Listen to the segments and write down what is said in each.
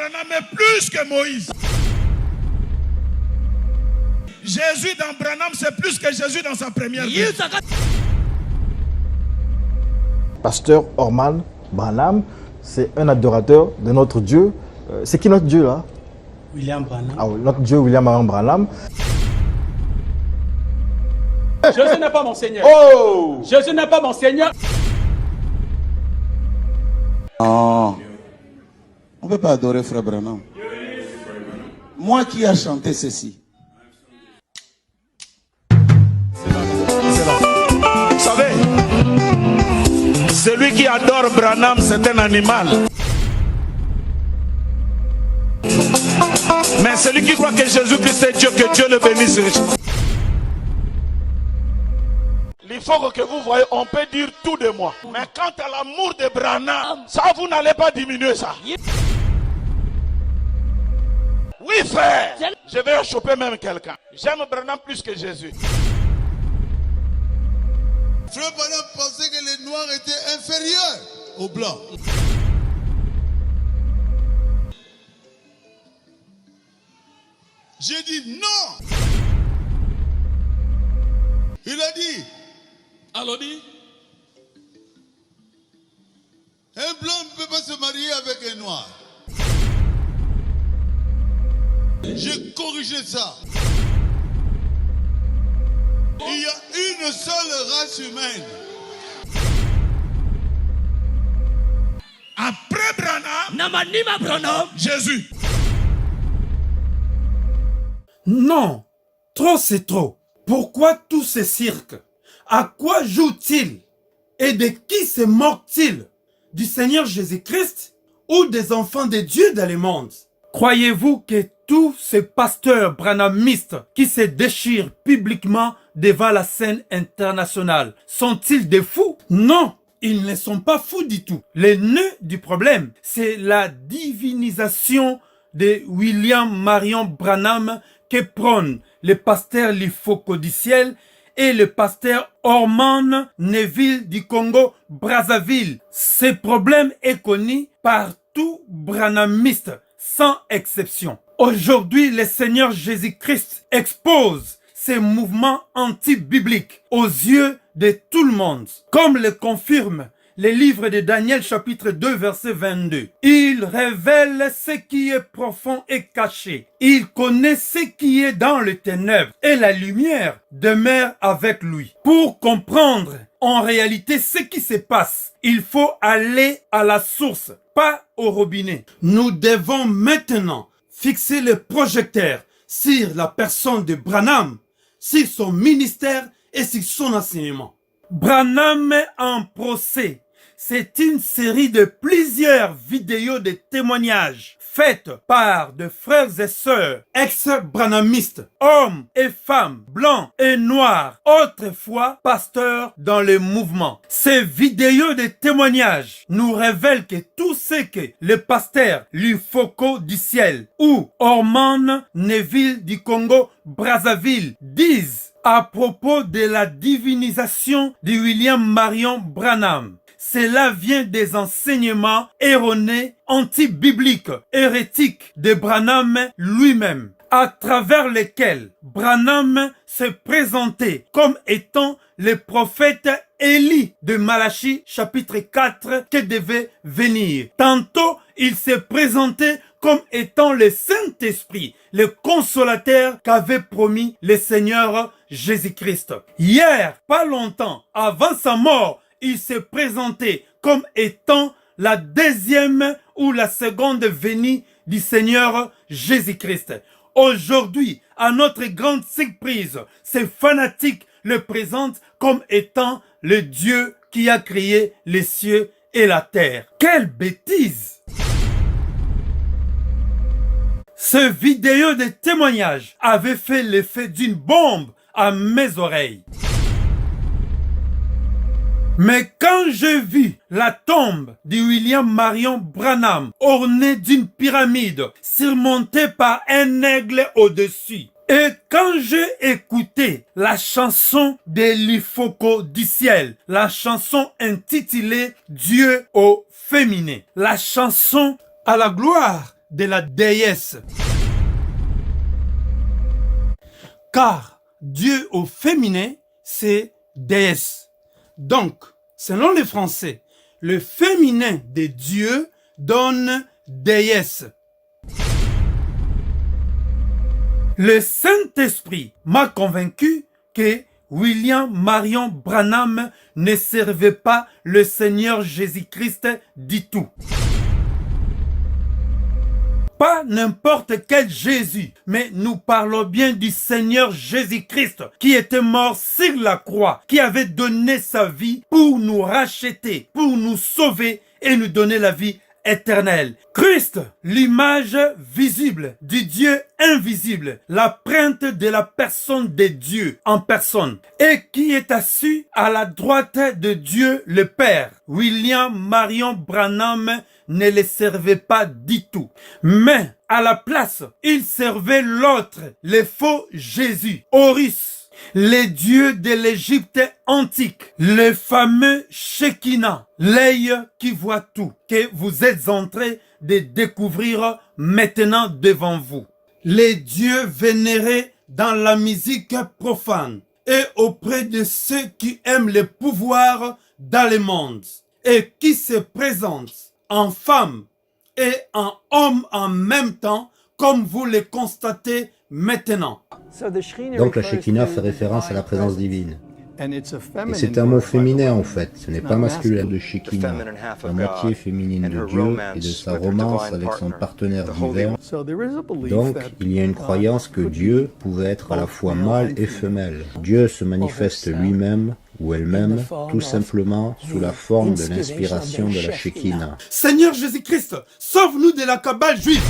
Branham est plus que Moïse. Jésus dans Branham, c'est plus que Jésus dans sa première vie. Pasteur Orman Branham, c'est un adorateur de notre Dieu. C'est qui notre Dieu là? William Branham. Ah oui, notre Dieu William Branham. Jésus n'est pas mon Seigneur. Oh! Jésus n'est pas mon Seigneur. Non, on ne peut pas adorer Frère Branham. Moi qui a chanté ceci. Vous savez, celui qui adore Branham, c'est un animal. Mais celui qui croit que Jésus-Christ est Dieu, que Dieu le bénisse richement. Il faut que vous voyez, on peut dire tout de moi. Mais quant à l'amour de Branham, ça vous n'allez pas diminuer ça. Oui frère, je vais choper même quelqu'un. J'aime Branham plus que Jésus. Frère Branham pensait que les noirs étaient inférieurs aux blancs. J'ai dit non. Il a dit. Alors dit, un blanc ne peut pas se marier avec un noir. J'ai corrigé ça. Il y a une seule race humaine. Après Branham, Jésus. Non, trop c'est trop. Pourquoi tous ces cirques? À quoi joue-t-il? Et de qui se moque-t-il? Du Seigneur Jésus-Christ ou des enfants de Dieu dans le monde? Croyez-vous que tous ces pasteurs branhamistes qui se déchirent publiquement devant la scène internationale sont-ils des fous? Non, ils ne sont pas fous du tout. Le nœud du problème, c'est la divinisation de William Marion Branham que prônent les pasteurs lypho-codiciels et le pasteur Orman Neville du Congo-Brazzaville. Ce problème est connu par tout branhamiste, sans exception. Aujourd'hui, le Seigneur Jésus-Christ expose ces mouvements anti-bibliques aux yeux de tout le monde, comme le confirme le livre de Daniel chapitre 2 verset 22. Il révèle ce qui est profond et caché. Il connaît ce qui est dans les ténèbres et la lumière demeure avec lui. Pour comprendre en réalité ce qui se passe, il faut aller à la source, pas au robinet. Nous devons maintenant fixer le projecteur sur la personne de Branham, sur son ministère et sur son enseignement. Branham en procès. C'est une série de plusieurs vidéos de témoignages faites par des frères et sœurs ex-branhamistes, hommes et femmes, blancs et noirs, autrefois pasteurs dans le mouvement. Ces vidéos de témoignages nous révèlent que tout ce que le pasteur Lufoko du ciel ou Orman Neville du Congo-Brazzaville disent à propos de la divinisation de William Marion Branham. Cela vient des enseignements erronés, anti-bibliques, hérétiques de Branham lui-même, à travers lesquels Branham se présentait comme étant le prophète Élie de Malachie chapitre 4 qui devait venir. Tantôt, il se présentait comme étant le Saint-Esprit, le consolateur qu'avait promis le Seigneur Jésus-Christ. Hier, pas longtemps, avant sa mort, il s'est présenté comme étant la deuxième ou la seconde venue du Seigneur Jésus-Christ. Aujourd'hui, à notre grande surprise, ces fanatiques le présentent comme étant le Dieu qui a créé les cieux et la terre. Quelle bêtise! Ce vidéo de témoignage avait fait l'effet d'une bombe à mes oreilles. Mais quand j'ai vu la tombe de William Marion Branham ornée d'une pyramide surmontée par un aigle au-dessus, et quand j'ai écouté la chanson de Lufoko du ciel, la chanson intitulée Dieu au féminin, la chanson à la gloire de la déesse. Car Dieu au féminin, c'est déesse. Donc, selon les Français, le féminin de Dieu donne déesse. Le Saint-Esprit m'a convaincu que William Marion Branham ne servait pas le Seigneur Jésus-Christ du tout. Pas n'importe quel Jésus, mais nous parlons bien du Seigneur Jésus-Christ qui était mort sur la croix, qui avait donné sa vie pour nous racheter, pour nous sauver et nous donner la vie éternelle. Christ, l'image visible du Dieu invisible, l'empreinte de la personne de Dieu en personne, et qui est assis à la droite de Dieu le Père. William Marion Branham ne le servait pas du tout, mais à la place, il servait l'autre, le faux Jésus, Horus, les dieux de l'Égypte antique, le fameux Shekinah, l'œil qui voit tout, que vous êtes en train de découvrir maintenant devant vous. Les dieux vénérés dans la musique profane et auprès de ceux qui aiment le pouvoir dans le monde et qui se présentent en femme et en homme en même temps, comme vous le constatez maintenant. Donc la Shekinah fait référence à la présence divine. Et c'est un mot féminin en fait, ce n'est pas masculin de Shekinah, la moitié féminine de Dieu et de sa romance avec son partenaire divin. Donc il y a une croyance que Dieu pouvait être à la fois mâle et femelle. Dieu se manifeste lui-même ou elle-même, tout simplement sous la forme de l'inspiration de la Shekinah. Seigneur Jésus-Christ, sauve-nous de la cabale juive.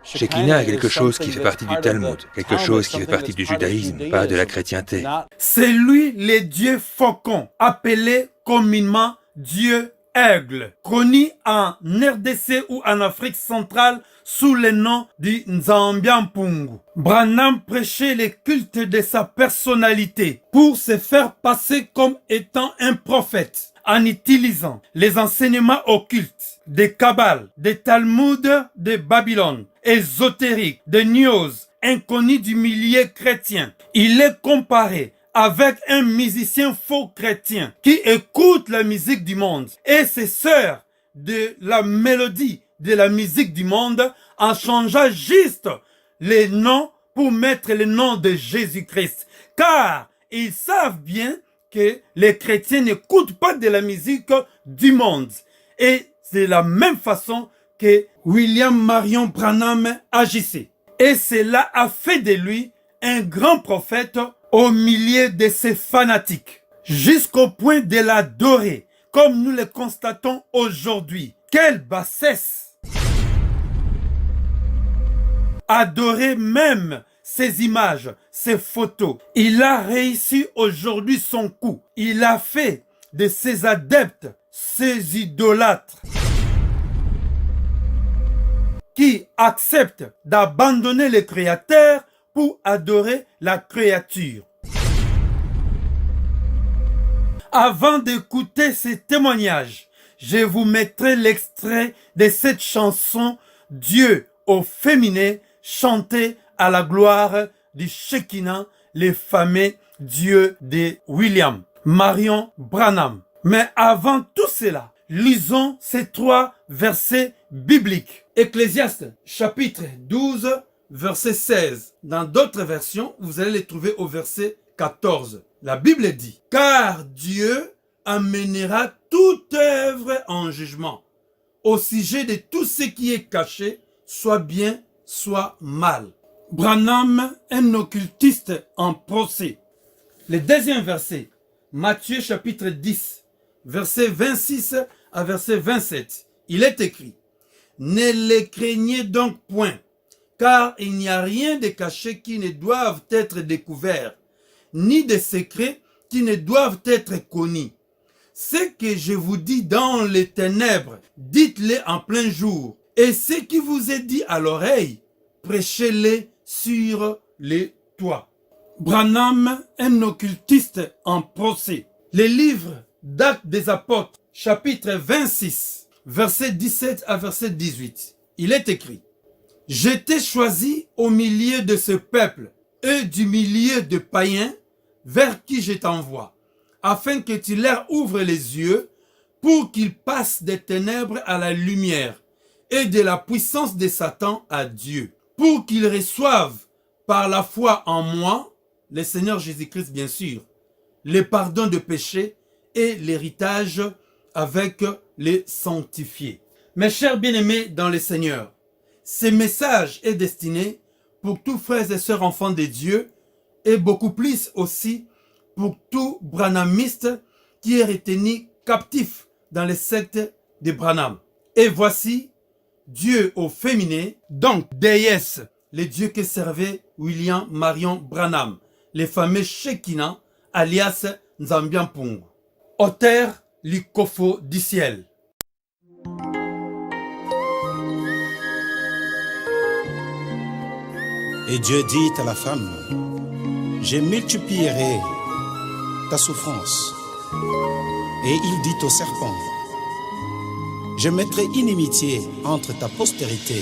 Shekinah est quelque chose qui fait partie du Talmud, quelque chose qui fait partie du judaïsme, pas de la chrétienté. C'est lui le Dieu faucon, appelé communément Dieu aigle, connu en RDC ou en Afrique centrale sous le nom du Nzambiampungu. Branham prêchait le culte de sa personnalité pour se faire passer comme étant un prophète en utilisant les enseignements occultes des Kabbales, des Talmuds de Babylone, ésotériques, des news, inconnus du milieu chrétien. Il est comparé avec un musicien faux chrétien qui écoute la musique du monde et se sert de la mélodie de la musique du monde en changeant juste les noms pour mettre le nom de Jésus-Christ. Car ils savent bien que les chrétiens n'écoutent pas de la musique du monde. Et c'est la même façon que William Marion Branham agissait. Et cela a fait de lui un grand prophète au milieu de ses fanatiques, jusqu'au point de l'adorer, comme nous le constatons aujourd'hui. Quelle bassesse! Adorer même ses images, ses photos. Il a réussi aujourd'hui son coup. Il a fait de ses adeptes, ses idolâtres, qui acceptent d'abandonner le Créateur pour adorer la créature. Avant d'écouter ces témoignages, je vous mettrai l'extrait de cette chanson Dieu au féminin chantée à la gloire du Shekinah, le fameux Dieu de William Marion Branham. Mais avant tout cela, lisons ces 3 versets bibliques. Ecclésiaste chapitre 12, verset 16. Dans d'autres versions, vous allez les trouver au verset 14. La Bible dit, « Car Dieu amènera toute œuvre en jugement, au sujet de tout ce qui est caché, soit bien, soit mal. » Branham, un occultiste en procès. Le deuxième verset, Matthieu chapitre 10, verset 26 à verset 27. Il est écrit, « Ne les craignez donc point, car il n'y a rien de caché qui ne doive être découvert, ni de secrets qui ne doivent être connus. Ce que je vous dis dans les ténèbres, dites-le en plein jour, et ce qui vous est dit à l'oreille, prêchez-le sur les toits. » Branham, un occultiste en procès. Les livres d'Actes des Apôtres, chapitre 26, verset 17 à verset 18. Il est écrit: « Je t'ai choisi au milieu de ce peuple et du milieu de païens vers qui je t'envoie, afin que tu leur ouvres les yeux pour qu'ils passent des ténèbres à la lumière et de la puissance de Satan à Dieu, pour qu'ils reçoivent par la foi en moi, le Seigneur Jésus-Christ bien sûr, le pardon de péché et l'héritage avec les sanctifiés. » Mes chers bien-aimés dans le Seigneur, ce message est destiné pour tous frères et sœurs enfants de Dieu et beaucoup plus aussi pour tout branhamiste qui est retenu captif dans les sectes de Branham. Et voici Dieu au féminin, donc déesse, le Dieu que servait William Marion Branham, le fameux Shekinah, alias Nzambian-Pungu, auteur Likofo du ciel. Et Dieu dit à la femme: je multiplierai ta souffrance. Et il dit au serpent: je mettrai inimitié entre ta postérité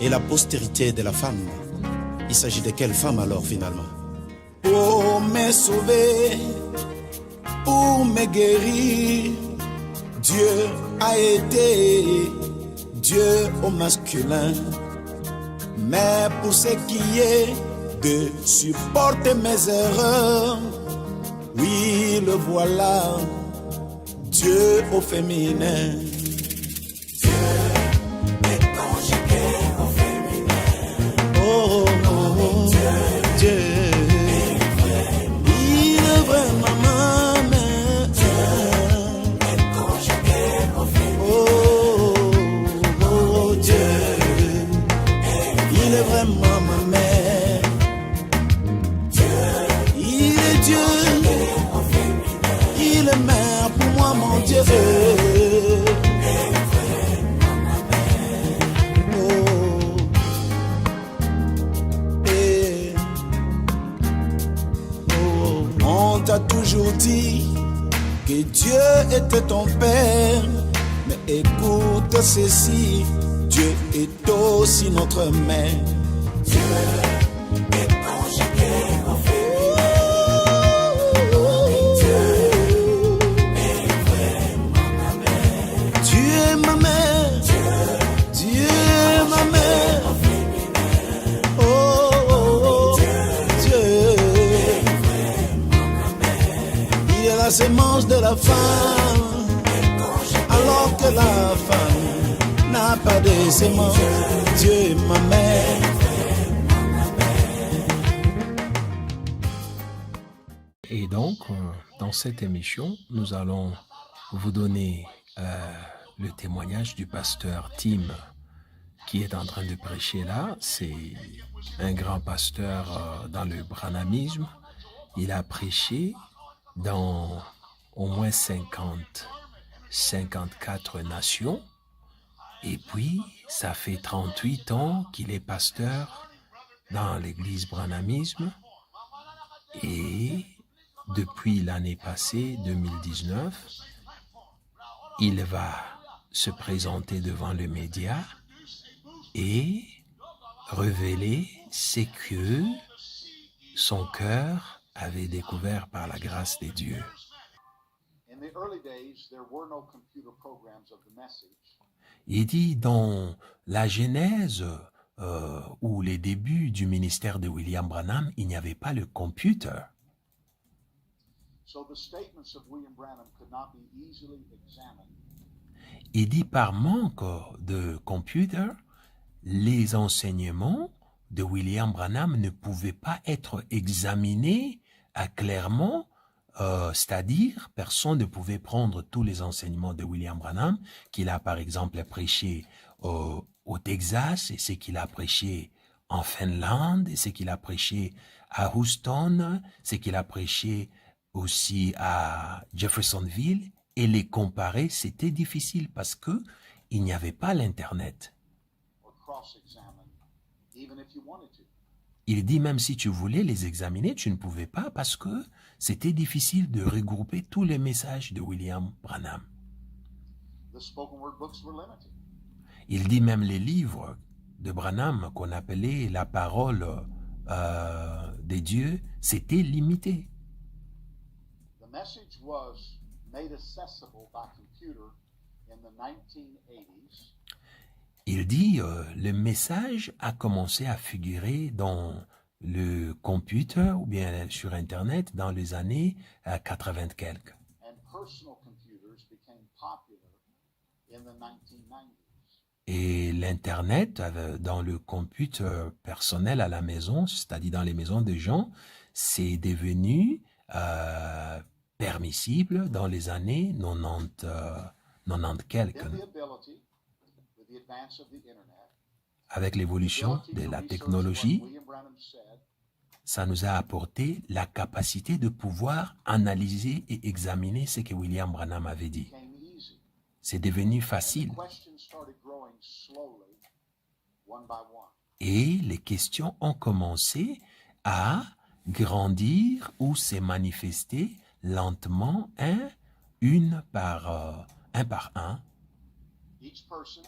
et la postérité de la femme. Il s'agit de quelle femme alors finalement? Pour me sauver, pour me guérir, Dieu a été Dieu au masculin. Mais pour ce qui est de supporter mes erreurs, oui, le voilà, Dieu au féminin. Dieu est conjugué au féminin. Oh, oh, oh, Dieu il est vrai, maman. Dieu est conjugué au féminin. Oh, oh, Dieu il est vraiment ma mère. Il est Dieu. Il est mère pour moi, mon Dieu. Oh. Et oh. On t'a toujours dit que Dieu était ton père. Mais écoute ceci, Dieu est aussi notre mère. Dieu est conjugué au féminin. Dieu est vraiment ma mère. Dieu est ma mère. Dieu est ma mère. Oh, oh, oh. Dieu est vraiment ma mère. Il est la sémence de la femme, alors que la femme n'a pas de sémence. Dieu est ma mère. Et donc, dans cette émission, nous allons vous donner le témoignage du pasteur Tim qui est en train de prêcher là. C'est un grand pasteur dans le branhamisme. Il a prêché dans au moins 54 nations. Et puis, ça fait 38 ans qu'il est pasteur dans l'église branhamisme. Et depuis l'année passée, 2019, il va se présenter devant les médias et révéler ce que son cœur avait découvert par la grâce de Dieu. Il dit dans la Genèse ou les débuts du ministère de William Branham, il n'y avait pas le computer. Il dit par manque de computer, les enseignements de William Branham ne pouvaient pas être examinés clairement, c'est-à-dire personne ne pouvait prendre tous les enseignements de William Branham qu'il a par exemple prêché au Texas et ce qu'il a prêché en Finlande et ce qu'il a prêché à Houston, ce qu'il a prêché aussi à Jeffersonville et les comparer, c'était difficile parce que il n'y avait pas l'internet. Il dit même si tu voulais les examiner, tu ne pouvais pas parce que c'était difficile de regrouper tous les messages de William Branham. Il dit même les livres de Branham qu'on appelait la parole des dieux, c'était limité. The message was made accessible by computer in the 1980s. Il dit le message a commencé à figurer dans le computer ou bien sur Internet dans les années 80 quelques. And personal computers became popular in the 1990s. Et l'Internet, dans le computer personnel à la maison, c'est-à-dire dans les maisons des gens, c'est devenu permissible dans les années 90 quelques. Then the ability, with the advance of the internet, Avec l'évolution de la technologie, William Branham said, ça nous a apporté la capacité de pouvoir analyser et examiner ce que William Branham avait dit. became easy. C'est devenu facile. Questions started growing slowly, one by one. Et les questions ont commencé à grandir ou se manifester lentement, un par un. Each person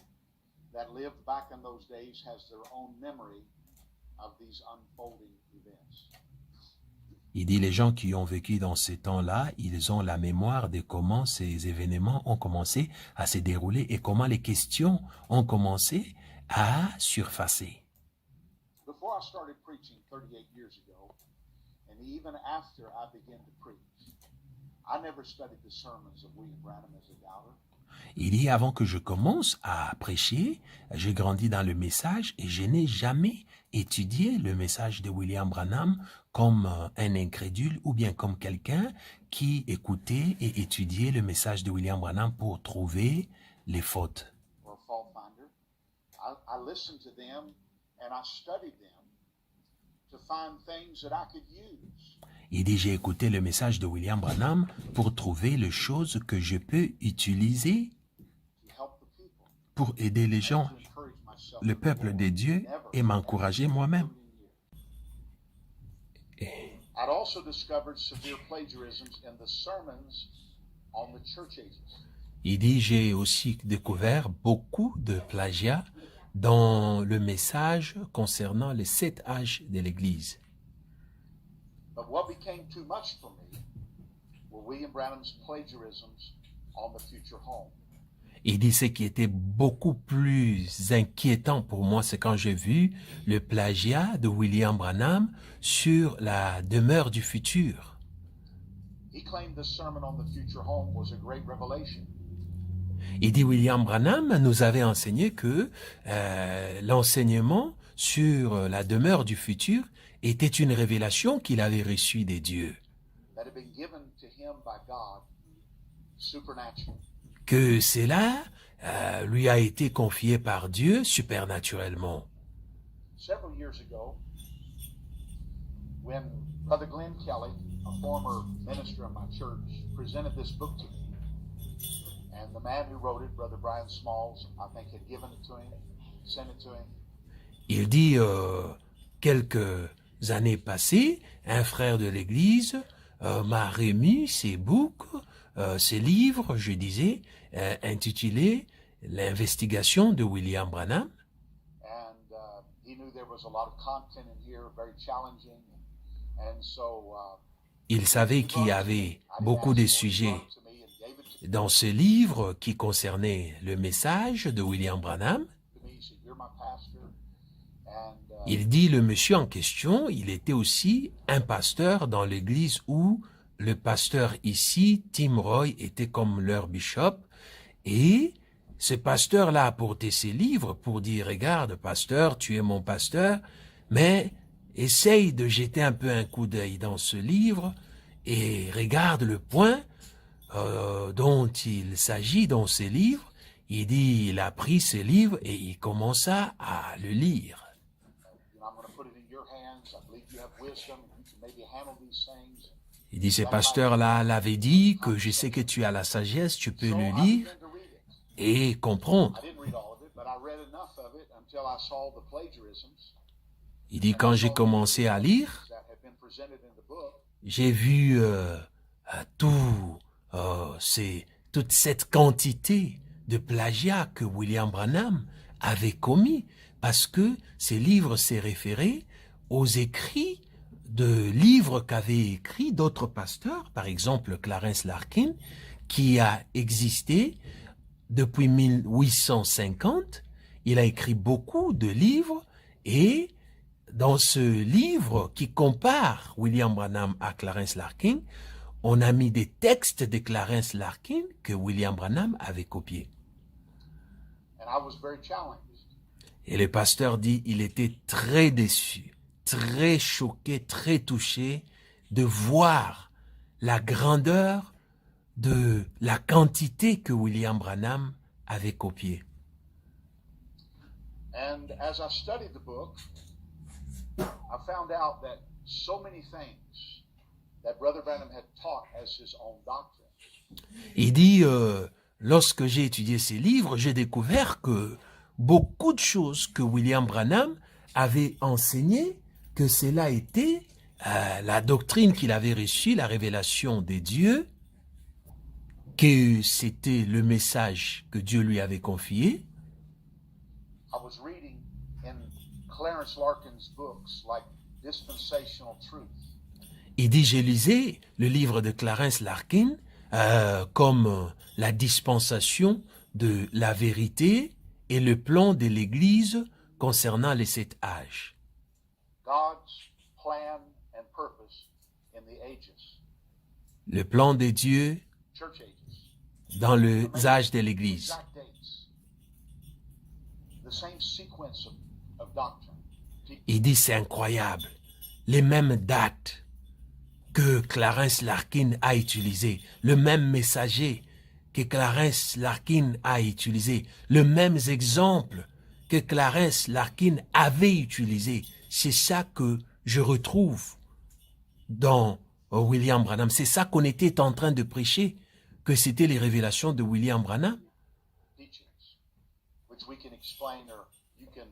that lived back in those days has their own memory of these unfolding events. Il dit les gens qui ont vécu dans ces temps-là, ils ont la mémoire de comment ces événements ont commencé à se dérouler et comment les questions ont commencé à surfacer. Before I started preaching 38 years ago, and even after I began to preach, I never studied the sermons of William Branham as a doubter. Il dit avant que je commence à prêcher, j'ai grandi dans le message et je n'ai jamais étudié le message de William Branham comme un incrédule ou bien comme quelqu'un qui écoutait et étudiait le message de William Branham pour trouver les fautes. Or a fault finder. I listened to them and I studied them to find things that I could use. Il dit j'ai écouté le message de William Branham pour trouver les choses que je peux utiliser To help the people. pour aider les gens, To encourage myself. le peuple de Dieu et m'encourager moi-même. I'd also discovered severe plagiarisms in the sermons on the church ages. Il dit j'ai aussi découvert beaucoup de plagiat dans le message concernant les 7 âges de l'Église. But what became too much for me were William Branham's plagiarisms on the future home. Il dit ce qui était beaucoup plus inquiétant pour moi, c'est quand j'ai vu le plagiat de William Branham sur la demeure du futur. He claimed this sermon on the future home was a great revelation. Il dit William Branham nous avait enseigné que l'enseignement sur la demeure du futur était une révélation qu'il avait reçue des dieux. That had been given to him by God supernaturally. Que cela lui a été confié par Dieu supernaturellement. Several years ago, when Brother Glenn Kelly, a former minister of my church, presented this book to me, and the man who wrote it, Brother Brian Smalls, I think had given it to him, sent it to him. Il dit quelques années passées, un frère de l'Église m'a remis ces books, ces livres, je disais, intitulés L'investigation de William Branham. And he knew there was a lot of content in here, very challenging, and so Il savait qu'il y avait beaucoup de sujets dans ce livre qui concernait le message de William Branham. Il dit le monsieur en question, il était aussi un pasteur dans l'église où le pasteur ici, Tim Roy, était comme leur bishop. Et ce pasteur-là a apporté ses livres pour dire, regarde, pasteur, tu es mon pasteur, mais essaye de jeter un peu un coup d'œil dans ce livre et regarde le point dont il s'agit dans ces livres. Il dit, il a pris ces livres et il commença à le lire. Il dit, ce pasteur-là l'avait dit que je sais que tu as la sagesse, tu peux le lire et comprendre. Il dit, quand j'ai commencé à lire, j'ai vu toute cette quantité de plagiat que William Branham avait commis, parce que ces livres s'est référé aux écrits de livres qu'avaient écrits d'autres pasteurs, par exemple Clarence Larkin, qui a existé depuis 1850. Il a écrit beaucoup de livres et dans ce livre qui compare William Branham à Clarence Larkin, on a mis des textes de Clarence Larkin que William Branham avait copiés. Et le pasteur dit il était très déçu, très choqué, très touché de voir la grandeur de la quantité que William Branham avait copiée. And as I studied the book, I found out that so many things that Brother Branham had taught as his own doctrine. Il dit, lorsque j'ai étudié ces livres, j'ai découvert que beaucoup de choses que William Branham avait enseignées, que cela était la doctrine qu'il avait reçue, la révélation des dieux, que c'était le message que Dieu lui avait confié. I was reading in Clarence Larkin's books like Dispensational Truth. Il dit, j'ai lisé le livre de Clarence Larkin comme la dispensation de la vérité et le plan de l'Église concernant les 7 âges. God's plan and purpose in the ages. Le plan de Dieu Church ages. dans les âges de l'Église. Exact dates. The same sequence of doctrine. Il dit, c'est incroyable, les mêmes dates que Clarence Larkin a utilisées, le même messager que Clarence Larkin a utilisé, le même exemple que Clarence Larkin avait utilisé. C'est ça que je retrouve dans William Branham. C'est ça qu'on était en train de prêcher, que c'était les révélations de William Branham. Which we can explain, or you can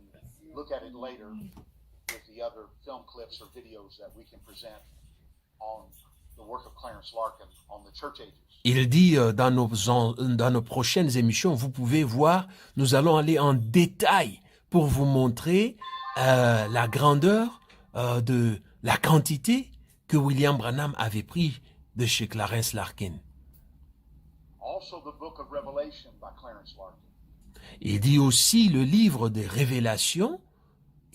look at it later with the other film clips or videos that we can present on the work of Clarence Larkin on the church ages. Il dit dans nos prochaines émissions, vous pouvez voir, nous allons aller en détail pour vous montrer la grandeur de la quantité que William Branham avait pris de chez Clarence Larkin. Also the book of Revelation by Clarence Larkin. Il dit aussi le livre des révélations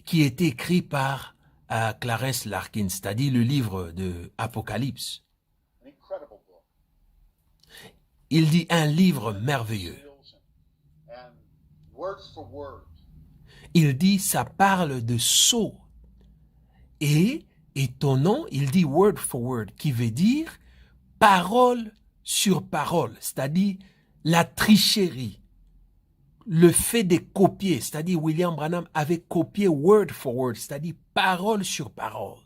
qui est écrit par Clarence Larkin, c'est-à-dire le livre de Apocalypse. Il dit un livre merveilleux. Il dit ça parle de sceaux. Et étonnant, il dit word for word, qui veut dire parole sur parole, c'est-à-dire la tricherie. Le fait de copier, c'est-à-dire William Branham avait copié word for word, c'est-à-dire parole sur parole.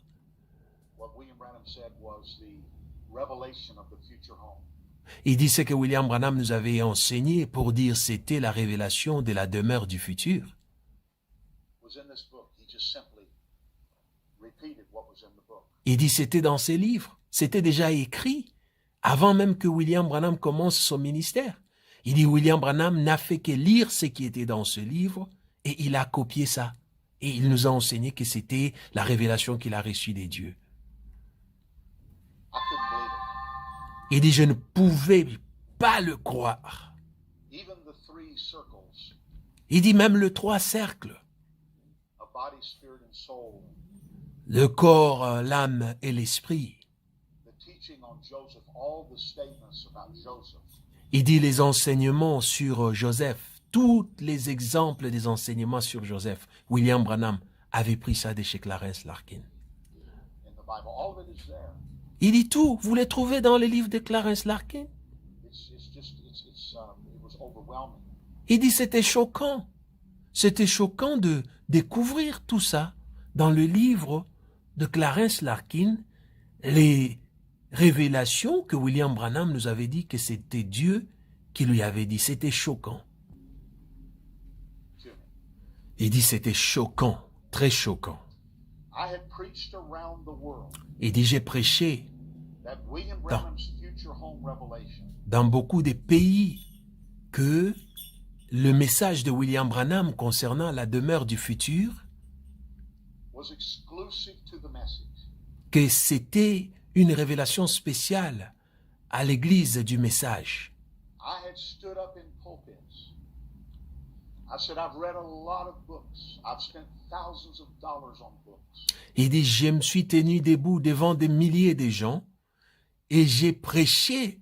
Il dit ce que William Branham nous avait enseigné pour dire c'était la révélation de la demeure du futur. Il dit c'était dans ses livres, c'était déjà écrit avant même que William Branham commence son ministère. Il dit William Branham n'a fait que lire ce qui était dans ce livre et il a copié ça. Et il nous a enseigné que c'était la révélation qu'il a reçue des dieux. Il dit je ne pouvais pas le croire. Il dit même le 3 cercles. Le corps, l'âme et l'esprit. Il dit les enseignements sur Joseph, tous les exemples des enseignements sur Joseph. William Branham avait pris ça de chez Clarence Larkin. Il dit tout, vous les trouvez dans les livres de Clarence Larkin. Il dit c'était choquant. C'était choquant de découvrir tout ça dans le livre de Clarence Larkin, les révélation que William Branham nous avait dit que c'était Dieu qui lui avait dit. C'était choquant. Il dit c'était choquant, très choquant. Il dit j'ai prêché dans beaucoup de pays que le message de William Branham concernant la demeure du futur, was exclusive to the message. que c'était une révélation spéciale à l'église du message. I had stood up in pulpits. I said, I've read a lot of books. I've spent thousands of dollars on books. Il dit, je me suis tenu debout devant des milliers de gens et j'ai prêché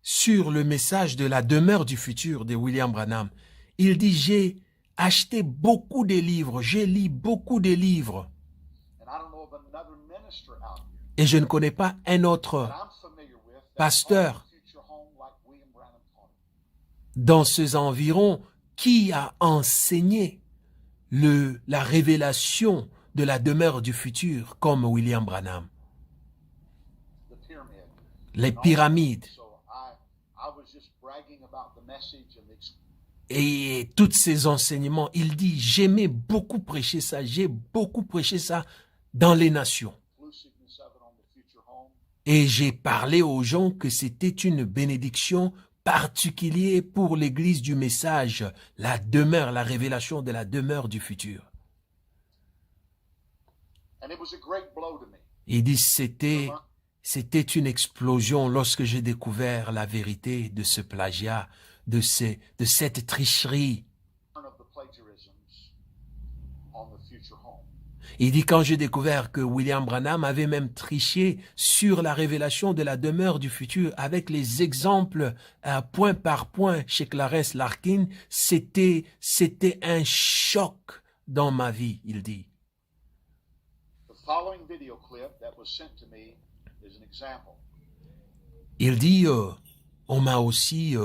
sur le message de la demeure du futur de William Branham. Il dit, j'ai acheté beaucoup de livres, j'ai lu beaucoup de livres. And I don't know of another minister out here Et je ne connais pas un autre that I'm familiar with that pasteur owns a future home like William Branham taught it. dans ces environs qui a enseigné la révélation de la demeure du futur comme William Branham. The pyramid. Les pyramides So I was just bragging about the message and the et tous ces enseignements. Il dit, j'aimais beaucoup prêcher ça, j'ai beaucoup prêché ça dans les nations. exclusiveness of it on the future home. Et j'ai parlé aux gens que c'était une bénédiction particulière pour l'église du message, la demeure, la révélation de la demeure du futur. And it was a great blow to me. Il dit, c'était une explosion lorsque j'ai découvert la vérité de ce plagiat, de cette tricherie. Of the plagiarisms on the future home. Il dit, quand j'ai découvert que William Branham avait même triché sur la révélation de la demeure du futur avec les exemples point par point chez Clarence Larkin, c'était un choc dans ma vie, il dit. The following video clip that was sent to me is an example. Il dit, on m'a aussi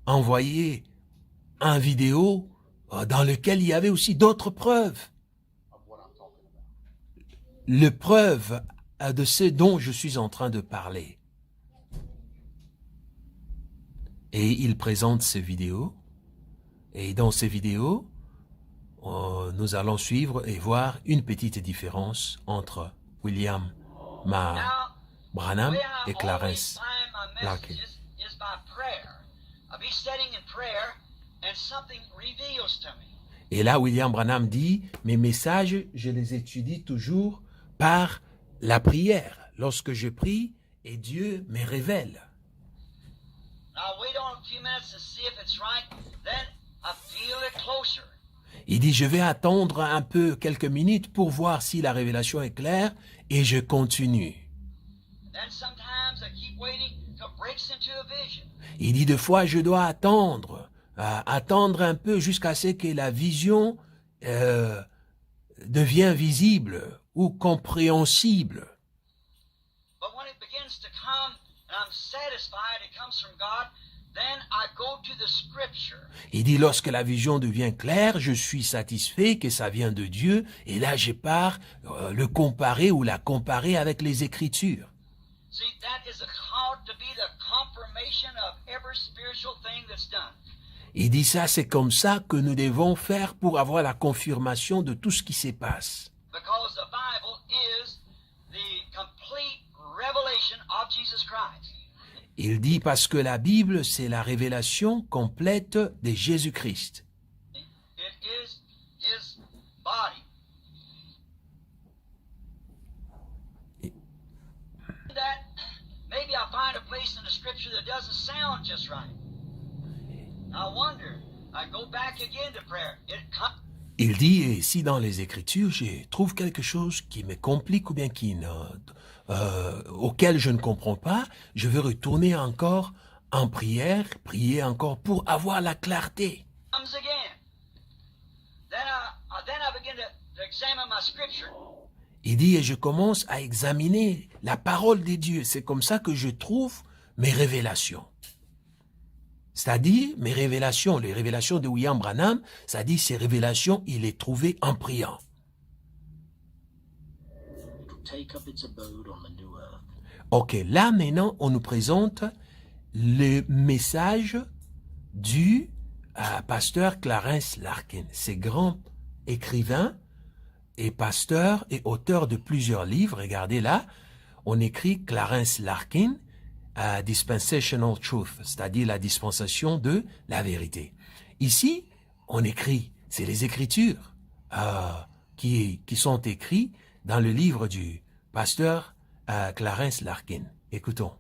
envoyé un vidéo dans lequel il y avait aussi d'autres preuves. Of what I'm talking about. Les preuves de ce dont je suis en train de parler. Et il présente ces vidéos. Et dans ces vidéos, nous allons suivre et voir une petite différence entre William Branham et Clarence Larkin. Et là, William Branham dit, mes messages, je les étudie toujours par la prière. Lorsque je prie, et Dieu me révèle. Il dit, je vais attendre un peu, quelques minutes pour voir si la révélation est claire, et je continue. Il dit, deux fois, je dois attendre un peu jusqu'à ce que la vision devienne visible ou compréhensible. Il dit, lorsque la vision devient claire, je suis satisfait que ça vient de Dieu, et là je pars le comparer ou la comparer avec les Écritures. Il dit ça, c'est comme ça que nous devons faire pour avoir la confirmation de tout ce qui se passe. Il dit parce que la Bible, c'est la révélation complète de Jésus-Christ. Il dit, et si dans les Écritures, je trouve quelque chose qui me complique ou bien auquel je ne comprends pas, je veux retourner encore en prière, prier encore pour avoir la clarté. Il dit, et je commence à examiner la parole de Dieu. C'est comme ça que je trouve mes révélations. C'est-à-dire, mes révélations, les révélations de William Branham, c'est-à-dire ces révélations, il les trouvait en priant. Ok, là maintenant, on nous présente le message du pasteur Clarence Larkin. C'est grand écrivain et pasteur et auteur de plusieurs livres. Regardez là, on écrit Clarence Larkin, Dispensational Truth, c'est-à-dire la dispensation de la vérité. Ici, on écrit, c'est les Écritures qui sont écrites dans le livre du pasteur Clarence Larkin. Écoutons.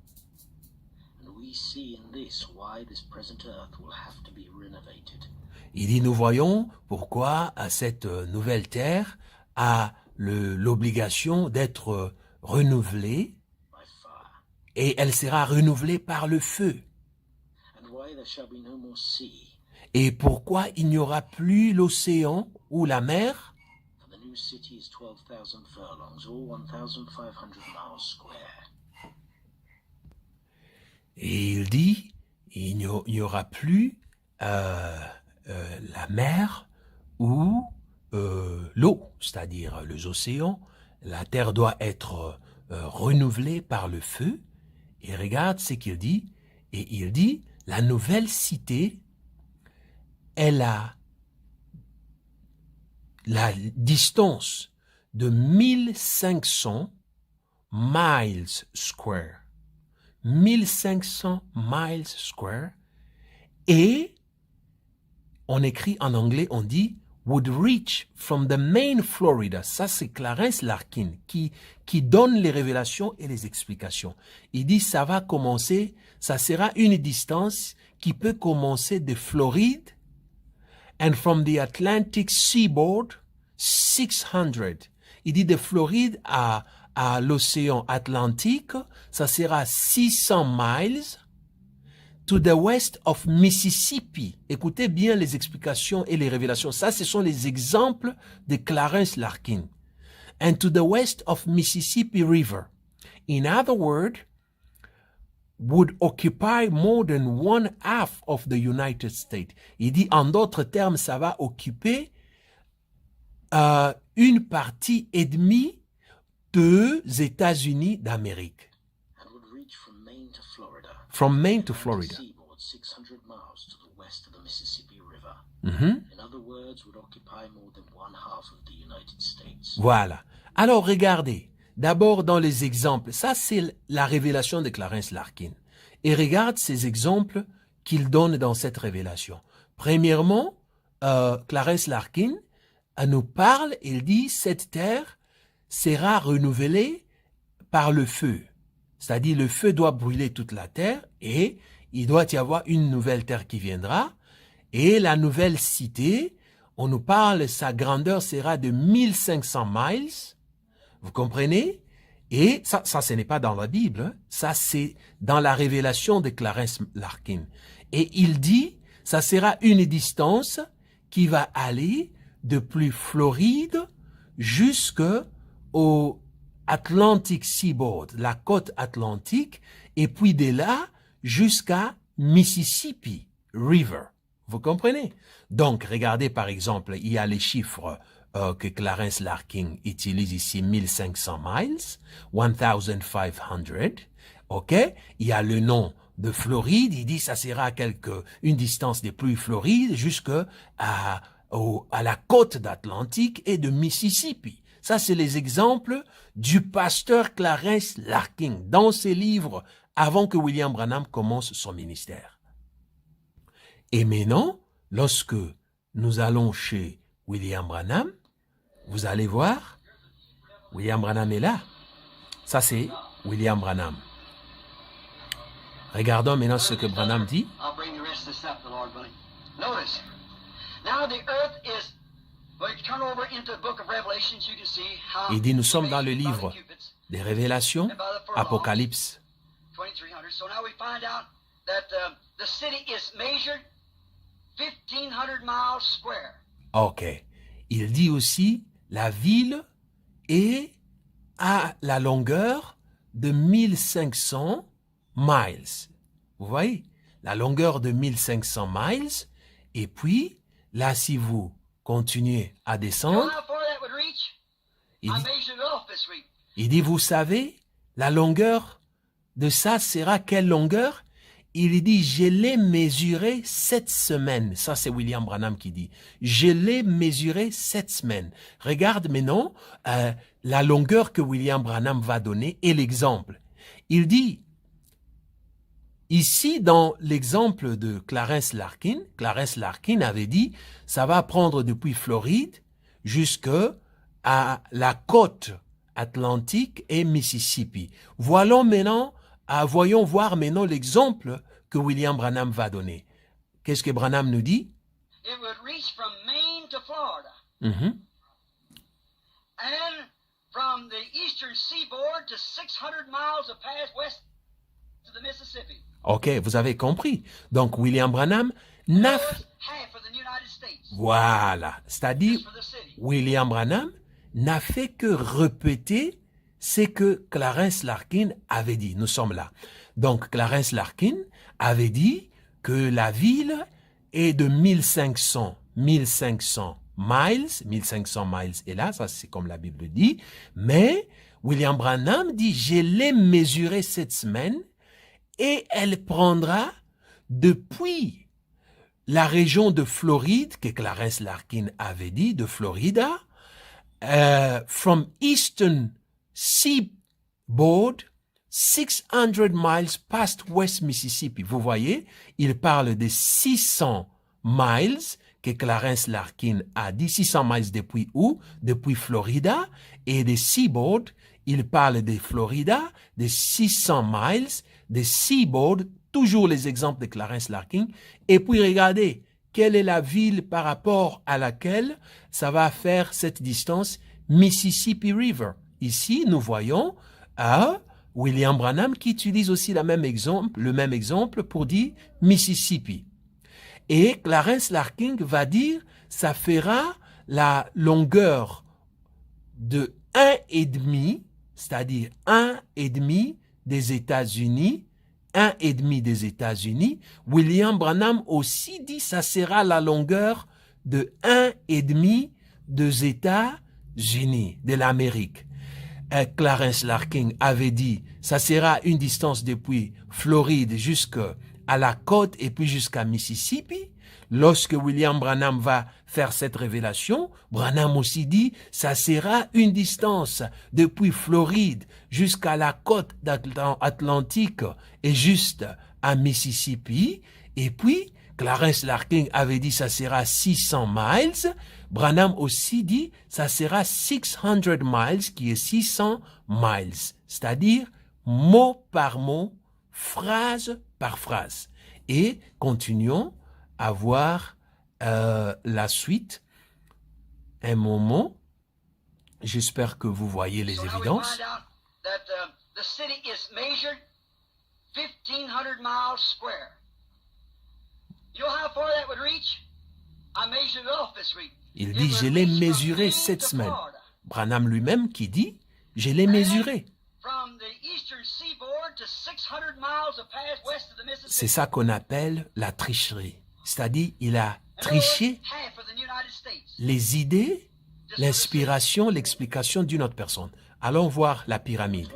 Il dit, nous voyons pourquoi cette nouvelle terre a l'obligation d'être renouvelée et elle sera renouvelée par le feu. Et pourquoi il n'y aura plus l'océan ou la mer? Et il dit, il n'y aura plus la mer ou l'eau, c'est-à-dire les océans. La terre doit être renouvelée par le feu. Et regarde ce qu'il dit. Et il dit, la nouvelle cité, elle a la distance de 1500 miles square. 1500 miles square. Et on écrit en anglais, on dit would reach from the main Florida. Ça, c'est Clarence Larkin qui donne les révélations et les explications. Il dit, ça va commencer, ça sera une distance qui peut commencer de Floride and from the Atlantic seaboard, 600. Il dit de Floride à l'océan Atlantique, ça sera 600 miles. To the west of Mississippi. Écoutez bien les explications et les révélations. Ça, ce sont les exemples de Clarence Larkin. And to the west of Mississippi River. In other words, would occupy more than 1/2 of the United States. Il dit, en d'autres termes, ça va occuper une partie et demie des États-Unis d'Amérique. From Maine to Florida. Voilà. Alors regardez, d'abord dans les exemples, ça c'est la révélation de Clarence Larkin. Et regarde ces exemples qu'il donne dans cette révélation. Premièrement, Clarence Larkin nous parle, il dit, cette terre sera renouvelée par le feu. C'est-à-dire, le feu doit brûler toute la terre et il doit y avoir une nouvelle terre qui viendra. Et la nouvelle cité, on nous parle, sa grandeur sera de 1500 miles. Vous comprenez? Et ça, ce n'est pas dans la Bible. Hein? Ça, c'est dans la révélation de Clarence Larkin. Et il dit, ça sera une distance qui va aller depuis Floride jusqu'au Atlantic Seaboard, la côte atlantique, et puis de là jusqu'à Mississippi River. Vous comprenez? Donc, regardez par exemple, il y a les chiffres que Clarence Larkin utilise ici, 1500 miles, 1500, ok? Il y a le nom de Floride, il dit ça sera une distance des plus Floride jusqu'à la côte d'Atlantique et de Mississippi. Ça, c'est les exemples du pasteur Clarence Larkin dans ses livres avant que William Branham commence son ministère. Et maintenant, lorsque nous allons chez William Branham, vous allez voir, William Branham est là. Ça, c'est William Branham. Regardons maintenant ce que Branham dit. Il dit, nous sommes dans le livre des Révélations, Apocalypse. Ok. Il dit aussi, la ville est à la longueur de 1500 miles. Vous voyez? La longueur de 1500 miles. Et puis, là, si vous continuez à descendre, il dit, vous savez, la longueur de ça sera quelle longueur? Il dit, je l'ai mesuré 7 semaines. Ça, c'est William Branham qui dit. Je l'ai mesuré 7 semaines. Regarde maintenant la longueur que William Branham va donner et l'exemple. Il dit, Ici, dans l'exemple de Clarence Larkin avait dit, ça va prendre depuis Floride jusqu'à la côte atlantique et Mississippi. Voyons voir maintenant l'exemple que William Branham va donner. Qu'est-ce que Branham nous dit? It would reach from Maine to Florida. And from the eastern seaboard to 600 miles of path west to the Mississippi. Ok, vous avez compris. Donc, William Branham n'a... Voilà. C'est-à-dire, William Branham n'a fait que répéter ce que Clarence Larkin avait dit. Nous sommes là. Donc, Clarence Larkin avait dit que la ville est de 1500 miles, 1500 miles, et là, ça c'est comme la Bible dit, mais William Branham dit, je l'ai mesuré cette semaine, et elle prendra depuis la région de Floride, que Clarence Larkin avait dit, de Florida, from eastern seaboard, 600 miles past West Mississippi. Vous voyez, il parle de 600 miles que Clarence Larkin a dit. 600 miles depuis où? Depuis Florida. Et de seaboard, il parle de Florida, de 600 miles, de seaboard, toujours les exemples de Clarence Larkin. Et puis regardez, quelle est la ville par rapport à laquelle ça va faire cette distance? Mississippi River. Ici, nous voyons William Branham qui utilise aussi le même exemple pour dire Mississippi. Et Clarence Larkin va dire, ça fera la longueur de 1,5, c'est-à-dire 1,5 des États-Unis, 1,5 des États-Unis. William Branham aussi dit, ça sera la longueur de 1,5 des États-Unis, de l'Amérique. Clarence Larkin avait dit, ça sera une distance depuis Floride jusqu'à la côte et puis jusqu'à Mississippi. Lorsque William Branham va faire cette révélation, Branham aussi dit, ça sera une distance depuis Floride jusqu'à la côte atlantique et juste à Mississippi. Et puis, Clarence Larkin avait dit, ça sera 600 miles. Branham aussi dit, ça sera 600 miles, qui est 600 miles. C'est-à-dire, mot par mot, phrase par phrase. Et continuons à voir la suite. Un moment. J'espère que vous voyez les évidences. The city is measured 1,500 miles square. You know how far that would reach? I measured it off this week. Il dit, je l'ai mesuré cette semaine. Branham lui-même qui dit, je l'ai mesuré. C'est ça qu'on appelle la tricherie. C'est-à-dire, il a triché les idées, l'inspiration, l'explication d'une autre personne. Allons voir la pyramide.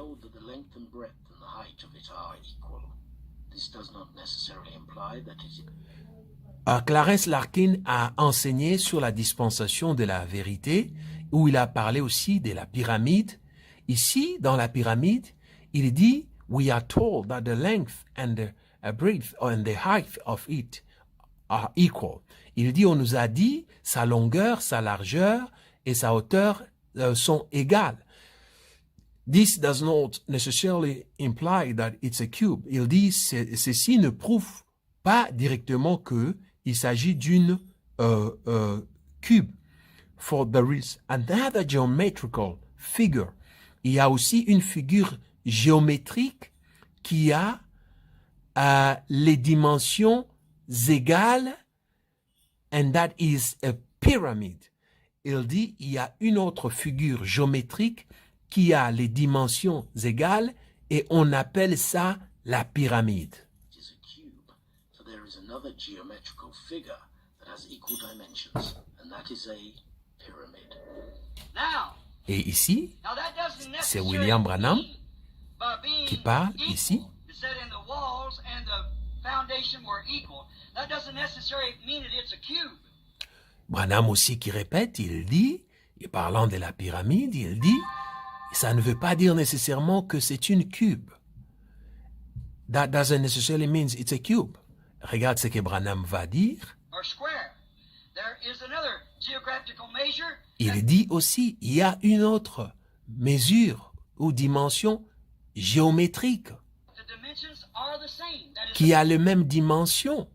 Clarence Larkin a enseigné sur la dispensation de la vérité, où il a parlé aussi de la pyramide. Ici, dans la pyramide, il dit, we are told that the length and the breadth and the height of it are equal. Il dit, on nous a dit, sa longueur, sa largeur et sa hauteur sont égales. This does not necessarily imply that it's a cube. Il dit, ceci ne prouve pas directement que il s'agit d'une cube. For there is another geometrical figure. Il y a aussi une figure géométrique qui a les dimensions égales, and that is a pyramid. Il dit, il y a une autre figure géométrique qui a les dimensions égales et on appelle ça la pyramide. Another geometrical figure that has equal dimensions, and that is a pyramid. Et ici, c'est William Branham qui parle ici. Branham aussi qui répète, il dit, et parlant de la pyramide, il dit, ça ne veut pas dire nécessairement que c'est une cube. that doesn't necessarily mean it's a cube. Regarde ce que Branham va dire. or square. There is another geographical measure Il dit aussi, il y a une autre mesure ou dimension géométrique the dimensions are the same. That is qui a la même dimension.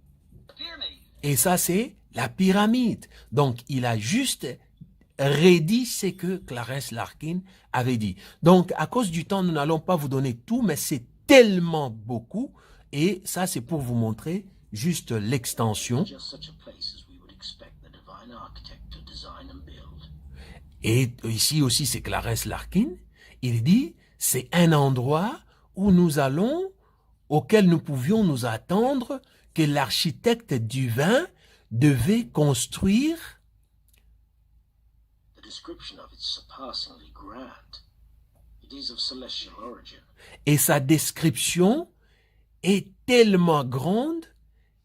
the pyramid. Et ça, c'est la pyramide. Donc, il a juste redit ce que Clarence Larkin avait dit. Donc, à cause du temps, nous n'allons pas vous donner tout, mais c'est tellement beaucoup. Et ça, c'est pour vous montrer juste l'extension. Et ici aussi, c'est Clarence Larkin. Il dit, c'est un endroit où nous allons, auquel nous pouvions nous attendre que l'architecte divin devait construire. Et sa description est tellement grande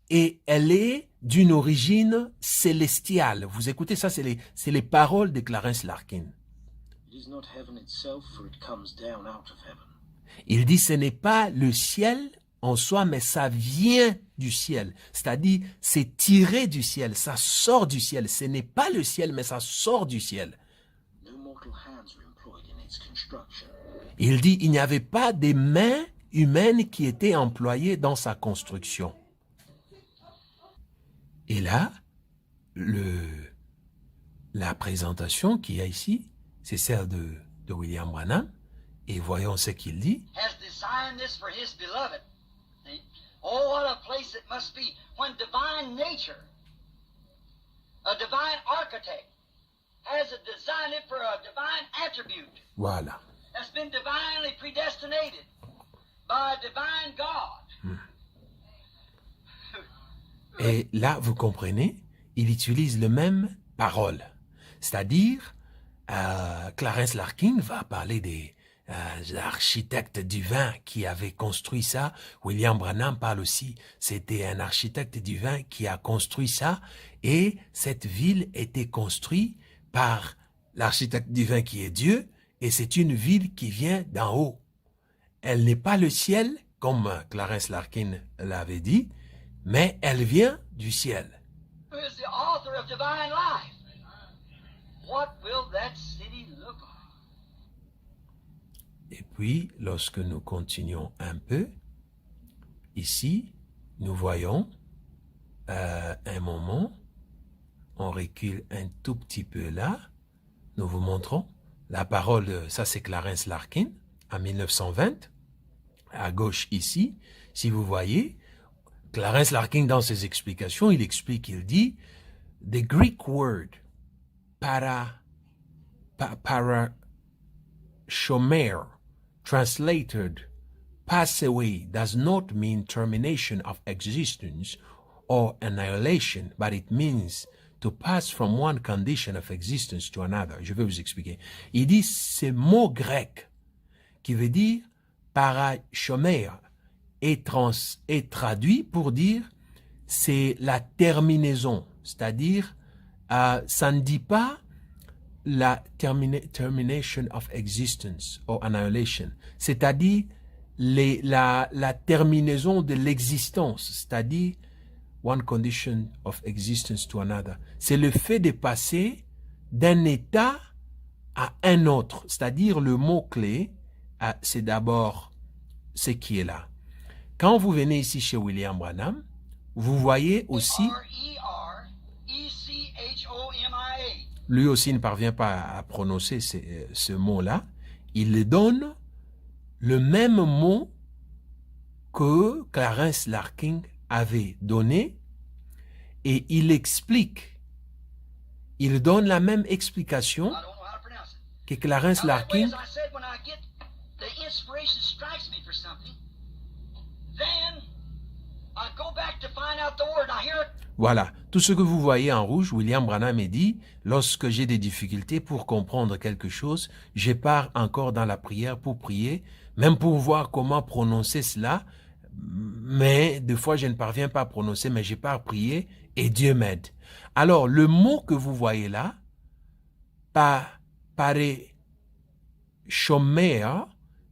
et elle est d'une origine célestiale. Vous écoutez ça, c'est les paroles de Clarence Larkin. Il dit ce n'est pas le ciel en soi, mais ça vient du ciel. C'est-à-dire, c'est tiré du ciel, ça sort du ciel. Ce n'est pas le ciel, mais ça sort du ciel. Il dit, il n'y avait pas des mains humaines qui étaient employées dans sa construction. Et là, la présentation qu'il y a ici, c'est celle de William Branham. Et voyons ce qu'il dit. Has designed this for his beloved. See? Oh, what a place it must be when divine nature, a divine architect, has designed it for a divine attribute. Voilà. That's been divinely predestinated by a divine God. Et là, vous comprenez, il utilise le même parole. C'est-à-dire, Clarence Larkin va parler des architectes divins qui avaient construit ça. William Branham parle aussi, c'était un architecte divin qui a construit ça. Et cette ville était construite par l'architecte divin qui est Dieu. Et c'est une ville qui vient d'en haut. Elle n'est pas le ciel, comme Clarence Larkin l'avait dit, mais elle vient du ciel. Who is the author of divine life? What will that city look like? Et puis, lorsque nous continuons un peu, ici, nous voyons un moment, on recule un tout petit peu là, nous vous montrons la parole, ça c'est Clarence Larkin, en 1920, à gauche ici, si vous voyez, Clarence Larkin, dans ses explications, il explique, il dit, the Greek word parashomer, translated pass away, does not mean termination of existence or annihilation, but it means to pass from one condition of existence to another. Je vais vous expliquer. Il dit ce mot grec qui veut dire parashomer est traduit pour dire c'est la terminaison, c'est-à-dire ça ne dit pas la termination of existence or annihilation, c'est-à-dire la terminaison de l'existence, c'est-à-dire one condition of existence to another. C'est le fait de passer d'un état à un autre, c'est-à-dire le mot-clé, c'est d'abord ce qui est là. Quand vous venez ici chez William Branham, vous voyez aussi, lui aussi ne parvient pas à prononcer ce mot-là, il donne le même mot que Clarence Larkin avait donné et il explique, il donne la même explication que Clarence Larkin. Voilà, tout ce que vous voyez en rouge, William Branham a dit, lorsque j'ai des difficultés pour comprendre quelque chose, je pars encore dans la prière pour prier, même pour voir comment prononcer cela, mais des fois je ne parviens pas à prononcer, mais je pars prier et Dieu m'aide. Alors, le mot que vous voyez là, parashomer,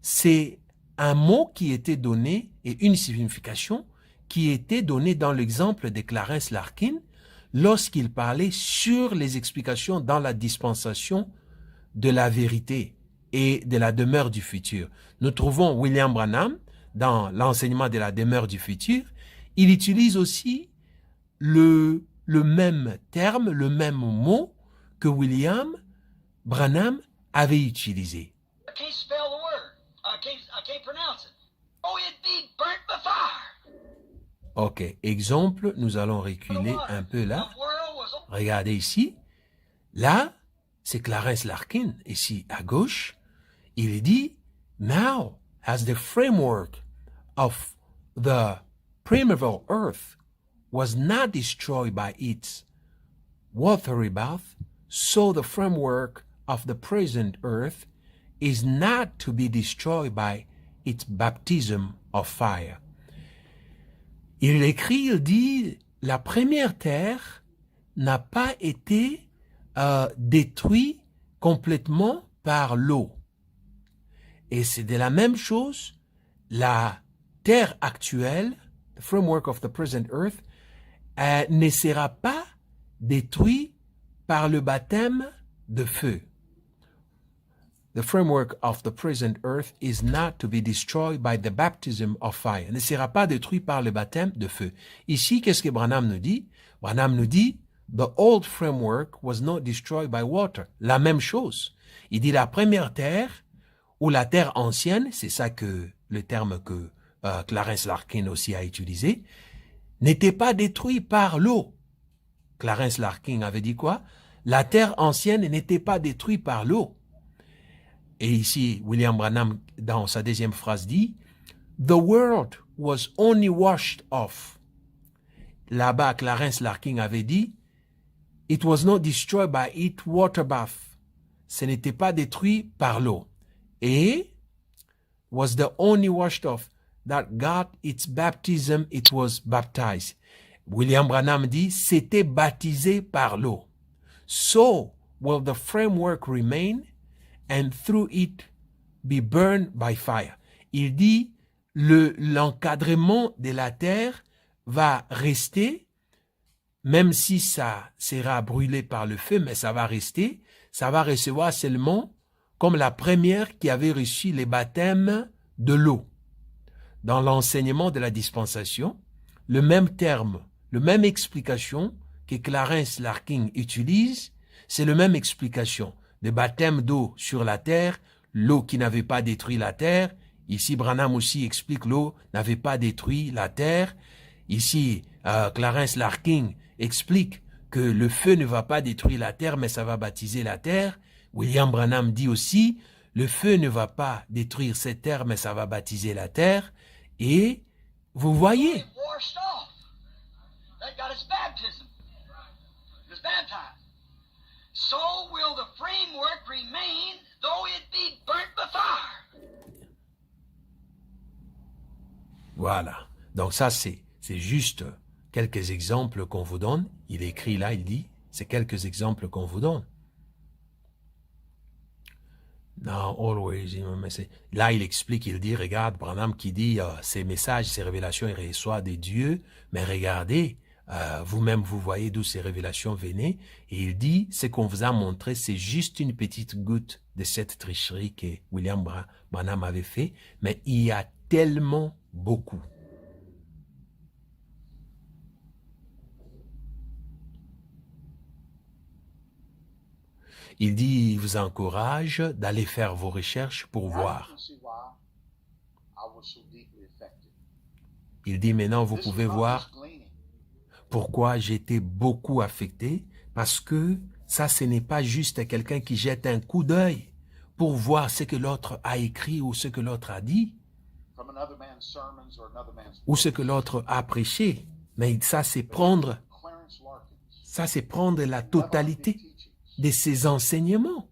c'est un mot qui était donné et une signification qui était donnée dans l'exemple de Clarence Larkin lorsqu'il parlait sur les explications dans la dispensation de la vérité et de la demeure du futur. Nous trouvons William Branham dans l'enseignement de la demeure du futur. Il utilise aussi le même terme, le même mot que William Branham avait utilisé. I can't spell the word. I can't pronounce it. Oh, it'd be burnt by fire. Ok, exemple, nous allons reculer un peu là. Regardez ici. Là, c'est Clarence Larkin, ici à gauche. Il dit, now, as the framework of the primeval earth was not destroyed by its watery bath, so the framework of the present earth is not to be destroyed by its baptism of fire. Il écrit, il dit, la première terre n'a pas été détruite complètement par l'eau. Et c'est de la même chose, la terre actuelle, the framework of the present earth, ne sera pas détruite par le baptême de feu. The framework of the present earth is not to be destroyed by the baptism of fire. Ne sera pas détruit par le baptême de feu. Ici, qu'est-ce que Branham nous dit? Branham nous dit, the old framework was not destroyed by water. La même chose. Il dit la première terre, ou la terre ancienne, c'est ça que le terme que Clarence Larkin aussi a utilisé, n'était pas détruite par l'eau. Clarence Larkin avait dit quoi? La terre ancienne n'était pas détruite par l'eau. Et ici, William Branham, dans sa deuxième phrase, dit « The world was only washed off ». Là-bas, Clarence Larkin avait dit « It was not destroyed by its water bath ». Ce n'était pas détruit par l'eau. Et « was the only washed off that got its baptism, it was baptized ». William Branham dit « C'était baptisé par l'eau ». So will the framework remain and through it be burned by fire. Il dit, l'encadrement de la terre va rester, même si ça sera brûlé par le feu, mais ça va rester, ça va recevoir seulement comme la première qui avait reçu les baptêmes de l'eau. Dans l'enseignement de la dispensation, le même terme, le même explication que Clarence Larkin utilise, c'est la même explication. De baptême d'eau sur la terre, l'eau qui n'avait pas détruit la terre. Ici, Branham aussi explique l'eau n'avait pas détruit la terre. Ici, Clarence Larkin explique que le feu ne va pas détruire la terre, mais ça va baptiser la terre. William Branham dit aussi, le feu ne va pas détruire cette terre, mais ça va baptiser la terre. Et vous voyez, so will the framework remain, though it be burnt by fire. Voilà. Donc ça, c'est juste quelques exemples qu'on vous donne. Il écrit là, il dit, c'est quelques exemples qu'on vous donne. Now, always, là, il explique, il dit, regarde, Branham qui dit, ces messages, ces révélations, il reçoit des dieux, mais regardez, vous-même, vous voyez d'où ces révélations venaient. Et il dit, ce qu'on vous a montré, c'est juste une petite goutte de cette tricherie que William Branham avait fait. Mais il y a tellement beaucoup. Il dit, il vous encourage d'aller faire vos recherches pour voir. Il dit, maintenant, vous pouvez voir pourquoi j'étais beaucoup affecté, parce que ça, ce n'est pas juste quelqu'un qui jette un coup d'œil pour voir ce que l'autre a écrit ou ce que l'autre a dit, ou ce que l'autre a prêché. Mais ça, c'est prendre la totalité de ses enseignements.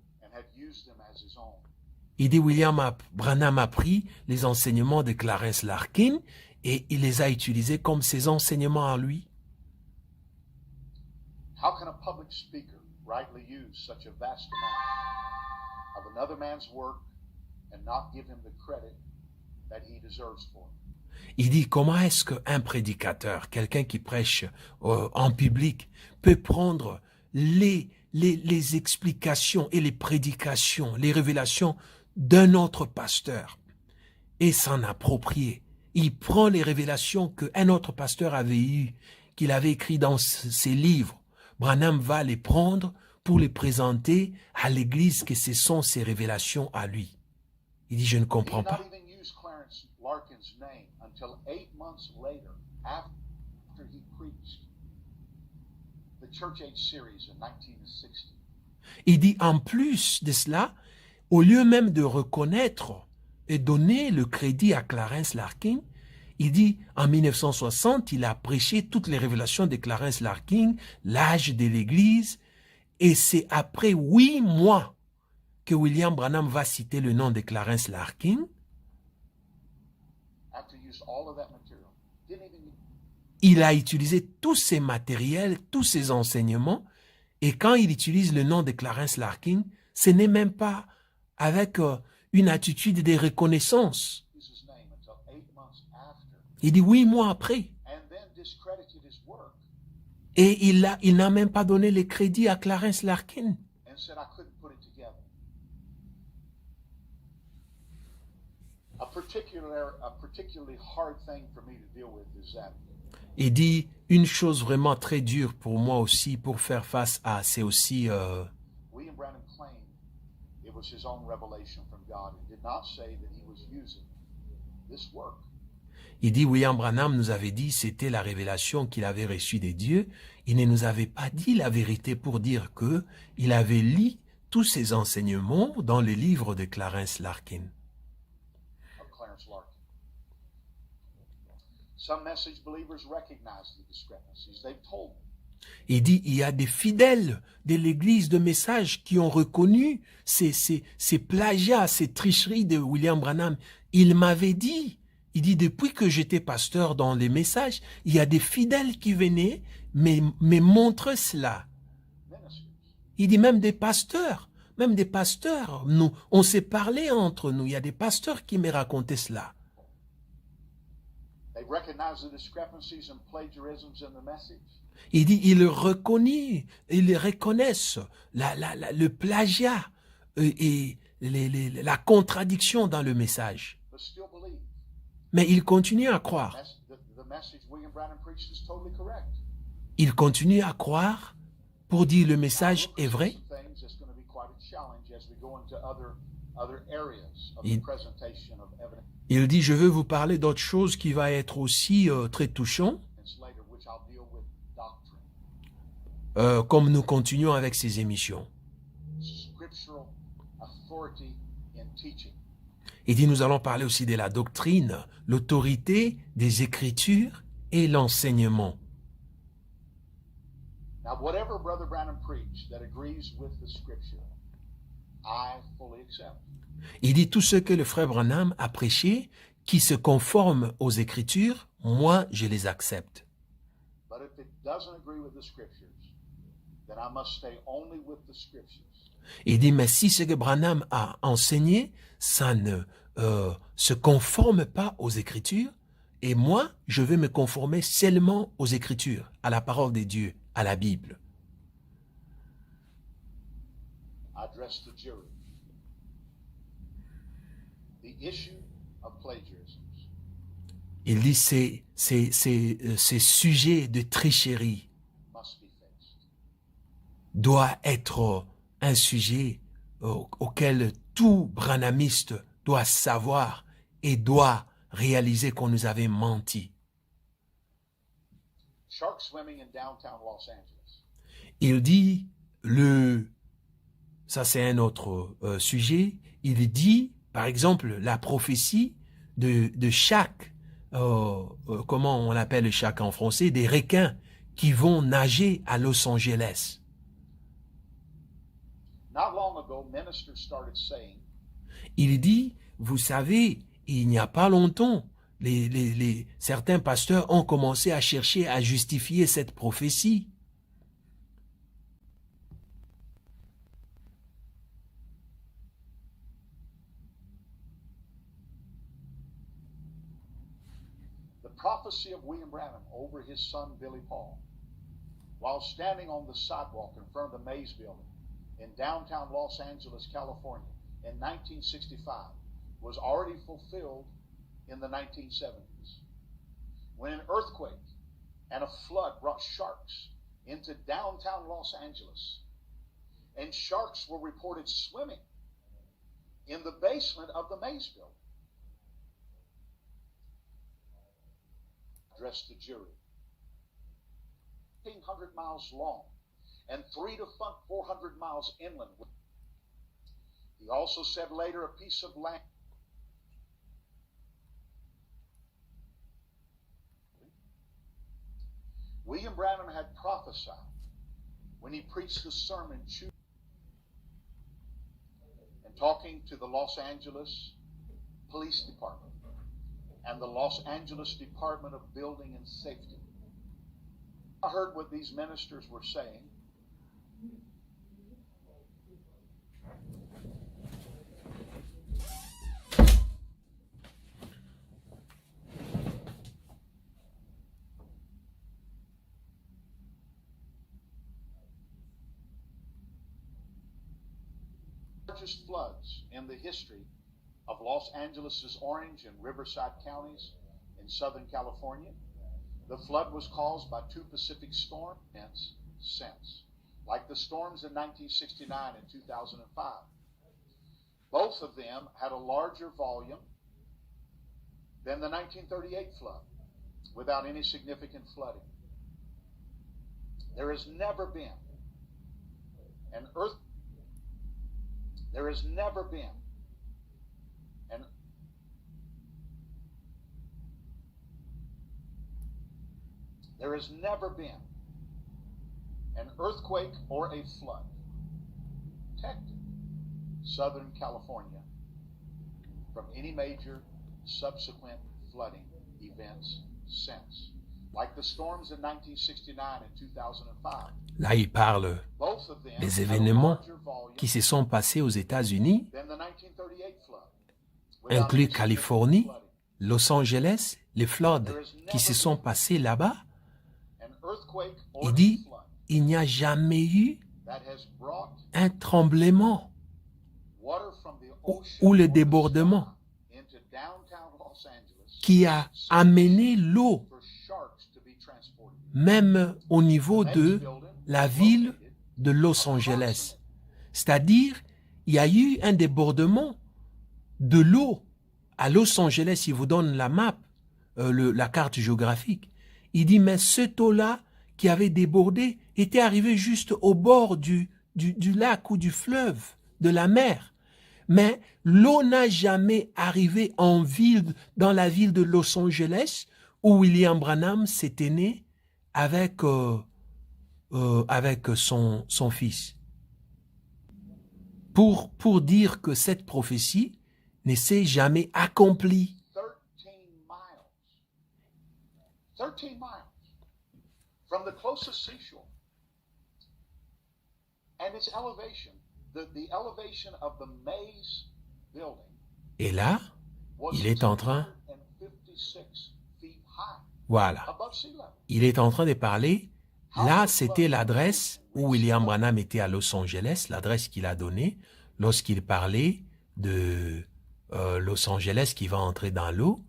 Il dit, William Branham a pris les enseignements de Clarence Larkin et il les a utilisés comme ses enseignements à lui. How can a public speaker rightly use such a vast amount of another man's work and not give him the credit that he deserves for it. Il dit, comment est-ce qu'un prédicateur, quelqu'un qui prêche en public, peut prendre les explications et les prédications, les révélations d'un autre pasteur et s'en approprier. Il prend les révélations qu'un autre pasteur avait eues, qu'il avait écrites dans ses livres. Branham va les prendre pour les présenter à l'Église, que ce sont ses révélations à lui. Il dit, je ne comprends pas. Larkin's name until 8 months later, after he preached the Church Age series in 1960. Il dit, en plus de cela, au lieu même de reconnaître et donner le crédit à Clarence Larkin, il dit, en 1960, il a prêché toutes les révélations de Clarence Larkin, l'âge de l'Église, et c'est après 8 mois que William Branham va citer le nom de Clarence Larkin. Il a utilisé tous ces matériels, tous ces enseignements, et quand il utilise le nom de Clarence Larkin, ce n'est même pas avec une attitude de reconnaissance. Il dit 8 mois après. Et il n'a même pas donné le crédit à Clarence Larkin. Il dit, une chose vraiment très dure pour moi aussi, pour faire face à, c'est aussi... William Branham claimed it was his own revelation from God and did not say that he was using this work. Il dit, William Branham nous avait dit, c'était la révélation qu'il avait reçue des dieux. Il ne nous avait pas dit la vérité pour dire que il avait lu tous ces enseignements dans le livre de Clarence Larkin. Some message believers recognize the discrepancies. They've told me. Il dit, il y a des fidèles de l'église de messages qui ont reconnu ces plagiats, ces tricheries de William Branham. Il m'avait dit, il dit, depuis que j'étais pasteur dans les messages, il y a des fidèles qui venaient me montrer cela. Il dit, même des pasteurs, nous, on s'est parlé entre nous, il y a des pasteurs qui me racontaient cela. They recognize the discrepancies and plagiarisms in the message. Il dit, ils reconnaissent le plagiat et la contradiction dans le message. Mais ils continuent à croire. Ils continuent à croire pour dire le message est vrai. Il dit, je veux vous parler d'autre chose qui va être aussi très touchant. Comme nous continuons avec ces émissions. Il dit, nous allons parler aussi de la doctrine, l'autorité des Écritures et l'enseignement. Il dit, tout ce que le frère Branham a prêché, qui se conforme aux Écritures, moi, je les accepte. Il dit, mais si ce que Branham a enseigné, ça ne se conforme pas aux Écritures, et moi, je vais me conformer seulement aux Écritures, à la parole de Dieu, à la Bible. Il dit, ces sujets de tricherie doit être un sujet auquel tout branhamiste doit savoir et doit réaliser qu'on nous avait menti. Il dit, ça c'est un autre sujet, il dit, par exemple, la prophétie de chaque, comment on appelle le chaque en français, des requins qui vont nager à Los Angeles. Il dit, vous savez, il n'y a pas longtemps, certains pasteurs ont commencé à chercher à justifier cette prophétie. prophecy of William Branham over his son Billy Paul, while standing on the sidewalk in front of the Mays Building in downtown Los Angeles, California in 1965, was already fulfilled in the 1970s, when an earthquake and a flood brought sharks into downtown Los Angeles, and sharks were reported swimming in the basement of the Mays Building. Addressed the jury. 1,500 miles long and 300 to 400 miles inland. He also said later a piece of land. William Branham had prophesied when he preached the sermon and talking to the Los Angeles Police Department and the Los Angeles Department of Building and Safety. I heard what these ministers were saying. Largest floods in the history of Los Angeles' Orange and Riverside counties in Southern California. The flood was caused by two Pacific storm events since, like the storms in 1969 and 2005. Both of them had a larger volume than the 1938 flood, without any significant flooding. There has never been an earthquake. There has never been an earthquake or a flood protected Southern California from any major subsequent flooding events since, like the storms in 1969 and 2005. Là, il parle des événements qui se sont passés aux États-Unis, inclus Californie, Los Angeles, les floods qui se sont passés là-bas. Il dit, il n'y a jamais eu un tremblement ou le débordement qui a amené l'eau, même au niveau de la ville de Los Angeles. C'est-à-dire, il y a eu un débordement de l'eau à Los Angeles. Il vous donne la map, la carte géographique. Il dit, mais cette eau-là qui avait débordé était arrivée juste au bord du lac ou du fleuve, de la mer. Mais l'eau n'a jamais arrivé dans la ville de Los Angeles où William Branham s'était né avec son fils. Pour dire que cette prophétie ne s'est jamais accomplie. 13 miles from the closest seashore. And its elevation, the elevation of the Mays building. Et là, il est en train... Voilà. Il est en train de parler. Là, c'était l'adresse où William Branham était à Los Angeles, l'adresse qu'il a donnée lorsqu'il parlait de Los Angeles qui va entrer dans l'eau.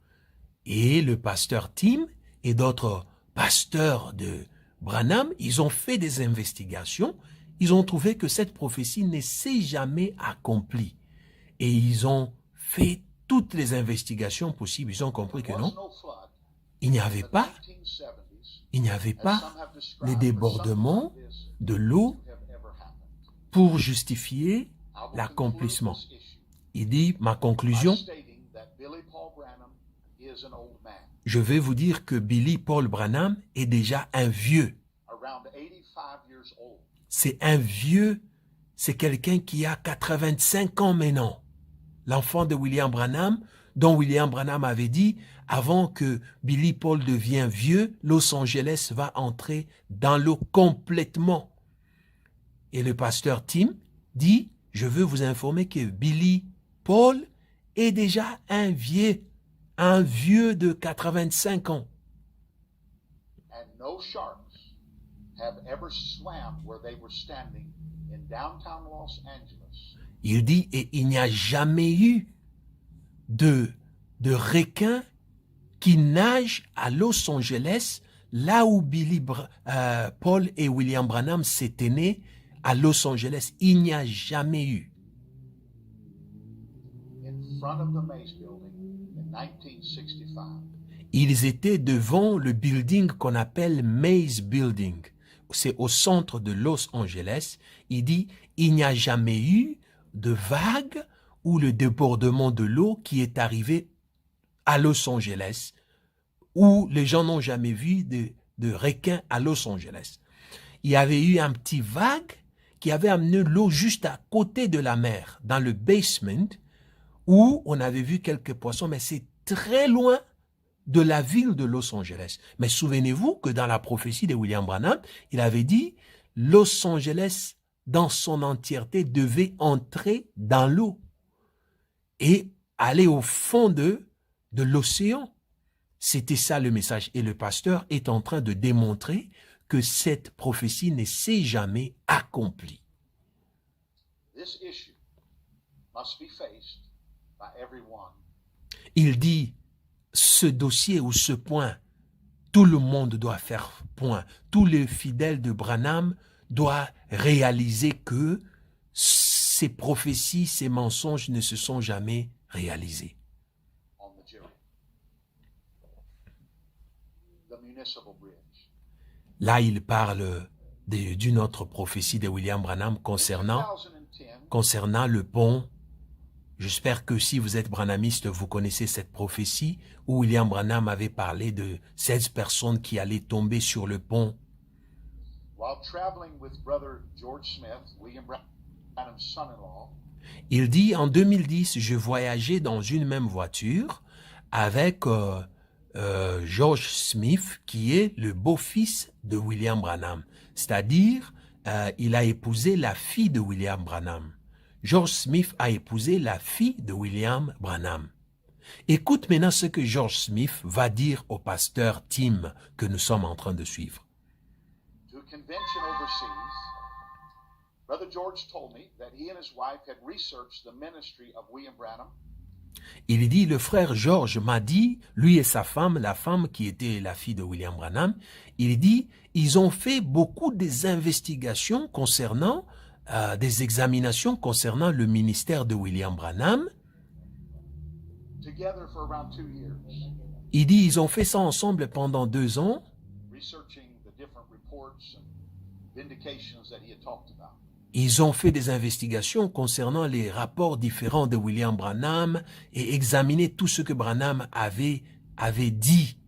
Et le pasteur Tim et d'autres pasteurs de Branham, ils ont fait des investigations. Ils ont trouvé que cette prophétie ne s'est jamais accomplie. Et ils ont fait toutes les investigations possibles. Ils ont compris que non, il n'y avait pas les débordements de l'eau pour justifier l'accomplissement. Il dit, ma conclusion, je vais vous dire que Billy Paul Branham est déjà un vieux. C'est un vieux, c'est quelqu'un qui a 85 ans maintenant. L'enfant de William Branham, dont William Branham avait dit, avant que Billy Paul devienne vieux, Los Angeles va entrer dans l'eau complètement. Et le pasteur Tim dit, je veux vous informer que Billy Paul est déjà un vieux de 85 ans. no sharks have ever swam where they were standing in downtown Los Angeles. Il dit, et il n'y a jamais eu de requins qui nagent à Los Angeles, là où Paul et William Branham s'étaient nés, à Los Angeles. Il n'y a jamais eu. In front of the Mace Building in 1965. Ils étaient devant le building qu'on appelle Mace Building. C'est au centre de Los Angeles. Il dit, il n'y a jamais eu de vague ou le débordement de l'eau qui est arrivé à Los Angeles, où les gens n'ont jamais vu de requins à Los Angeles. Il y avait eu un petit vague qui avait amené l'eau juste à côté de la mer, dans le basement, où on avait vu quelques poissons, mais c'est très loin de la ville de Los Angeles. Mais souvenez-vous que dans la prophétie de William Branham, il avait dit Los Angeles dans son entièreté devait entrer dans l'eau et aller au fond de l'océan. C'était ça le message. Et le pasteur est en train de démontrer que cette prophétie ne s'est jamais accomplie. This issue must be faced by everyone. Il dit, ce dossier ou ce point, tout le monde doit faire point. Tous les fidèles de Branham doivent réaliser que ces prophéties, ces mensonges ne se sont jamais réalisés. On the jury. The municipal bridge. Là, il parle d'une autre prophétie de William Branham concernant le pont. J'espère que si vous êtes branhamiste, vous connaissez cette prophétie où William Branham avait parlé de 16 personnes qui allaient tomber sur le pont. While traveling with brother George Smith, William Branham's son-in-law, Il dit, en 2010, je voyageais dans une même voiture avec George Smith, qui est le beau-fils de William Branham. C'est-à-dire, il a épousé la fille de William Branham. George Smith a épousé la fille de William Branham. Écoute maintenant ce que George Smith va dire au pasteur Tim que nous sommes en train de suivre. to a convention overseas, Brother George told me that he and his wife had researched the ministry of William Branham. Il dit, le frère George m'a dit, lui et sa femme, la femme qui était la fille de William Branham, il dit, ils ont fait beaucoup des investigations concernant, des examinations concernant le ministère de William Branham. Together for around 2 years, Il dit, ils ont fait ça ensemble pendant 2 ans. researching the different reports and vindications that he had talked about. Ils ont fait des investigations concernant les rapports différents de William Branham et examiné tout ce que Branham avait dit.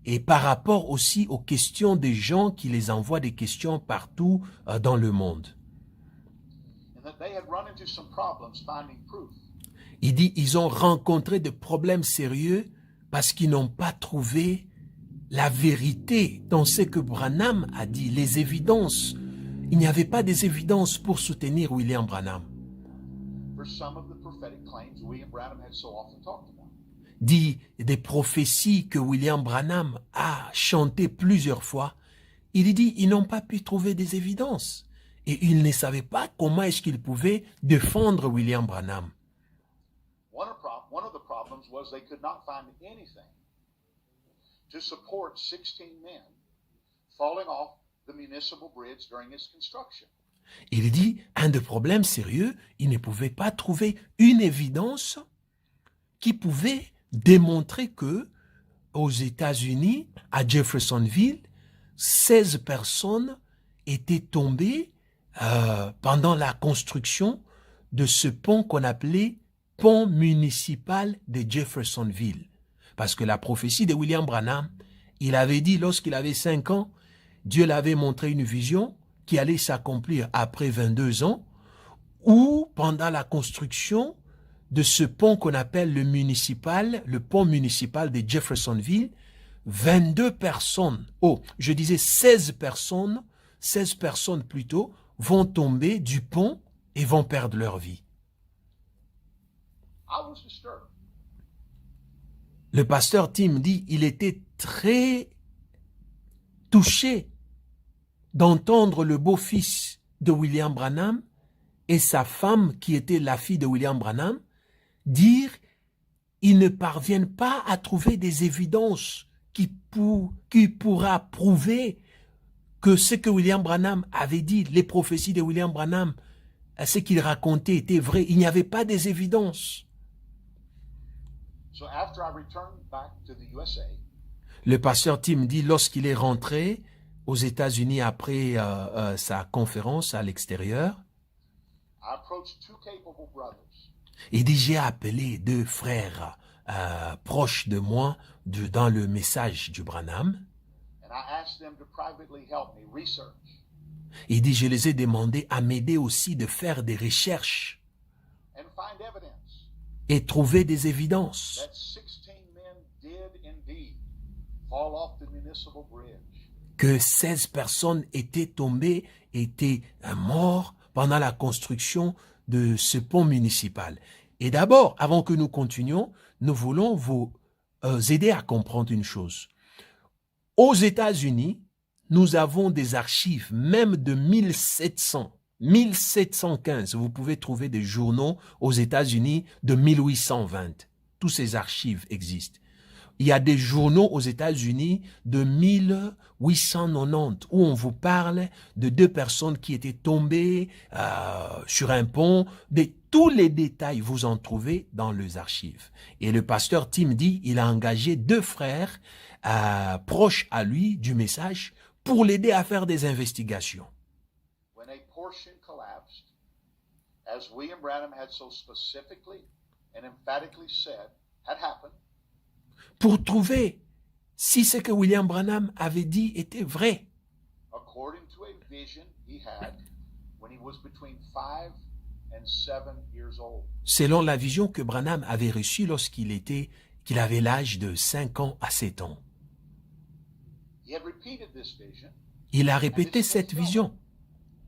Et par rapport aussi aux questions des gens qui les envoient des questions partout dans le monde. And that they had run into some problems finding proof. Il dit, ils ont rencontré des problèmes sérieux parce qu'ils n'ont pas trouvé la vérité dans ce que Branham a dit, les évidences. Il n'y avait pas des évidences pour soutenir William Branham. For some of the prophetic claims William Branham had so often talked about. Dit des prophéties que William Branham a chantées plusieurs fois. Il dit, ils n'ont pas pu trouver des évidences. Et ils ne savaient pas comment est-ce qu'ils pouvaient défendre William Branham. One of the problems was they could not find anything to support 16 men falling off the municipal bridge during its construction. Il dit, un des problèmes sérieux, ils ne pouvaient pas trouver une évidence qui pouvait démontrer que aux États-Unis, à Jeffersonville, 16 personnes étaient tombées pendant la construction de ce pont qu'on appelait pont municipal de Jeffersonville. Parce que la prophétie de William Branham, il avait dit lorsqu'il avait 5 ans, Dieu l'avait montré une vision qui allait s'accomplir après 22 ans, où pendant la construction de ce pont qu'on appelle le pont municipal de Jeffersonville, 22 personnes, 16 personnes plutôt, vont tomber du pont et vont perdre leur vie. I was disturbed. Le pasteur Tim dit, il était très touché d'entendre le beau-fils de William Branham et sa femme, qui était la fille de William Branham, dire ils ne parviennent pas à trouver des évidences qui pourra prouver que ce que William Branham avait dit, les prophéties de William Branham, ce qu'il racontait était vrai. Il n'y avait pas des évidences. So after I returned back to the USA, le pasteur Tim dit, lorsqu'il est rentré aux États-Unis après sa conférence à l'extérieur, I approached two capable brothers. Il dit, j'ai appelé deux frères proches de moi dans le message du Branham. And I asked them to privately help me research. Il dit, je les ai demandé à m'aider aussi de faire des recherches And find evidence et trouver des évidences that 16 men did indeed fall off the municipal bridge. que 16 personnes étaient tombées, étaient mortes pendant la construction de ce pont municipal. Et d'abord, avant que nous continuions, nous voulons vous aider à comprendre une chose. Aux États-Unis, nous avons des archives, même de 1715. Vous pouvez trouver des journaux aux États-Unis de 1820. Tous ces archives existent. Il y a des journaux aux États-Unis de 1890 où on vous parle de deux personnes qui étaient tombées sur un pont. Tous les détails, vous en trouvez dans les archives. Et le pasteur Tim dit, il a engagé deux frères proches à lui du message pour l'aider à faire des investigations. When a portion collapsed, as William Branham had so specifically and emphatically said had happened, pour trouver si ce que William Branham avait dit était vrai. according to a vision he had when he was between 5 and 7 years old. Selon la vision que Branham avait reçue lorsqu'il avait l'âge de 5 ans à 7 ans. He had repeated this vision. Il a répété cette vision.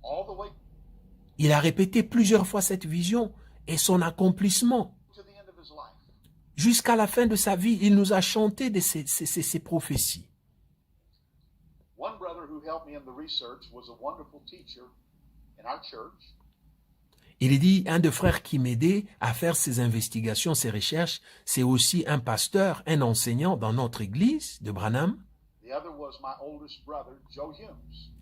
All the way Il a répété plusieurs fois cette vision et son accomplissement. to the end of his life. Jusqu'à la fin de sa vie, il nous a chanté de ces prophéties. One brother who helped me in the research was a wonderful teacher in our church. Il dit, un des frères qui m'aidait à faire ces investigations, ces recherches, c'est aussi un pasteur, un enseignant dans notre église de Branham. The other was my oldest brother, Joe Humes.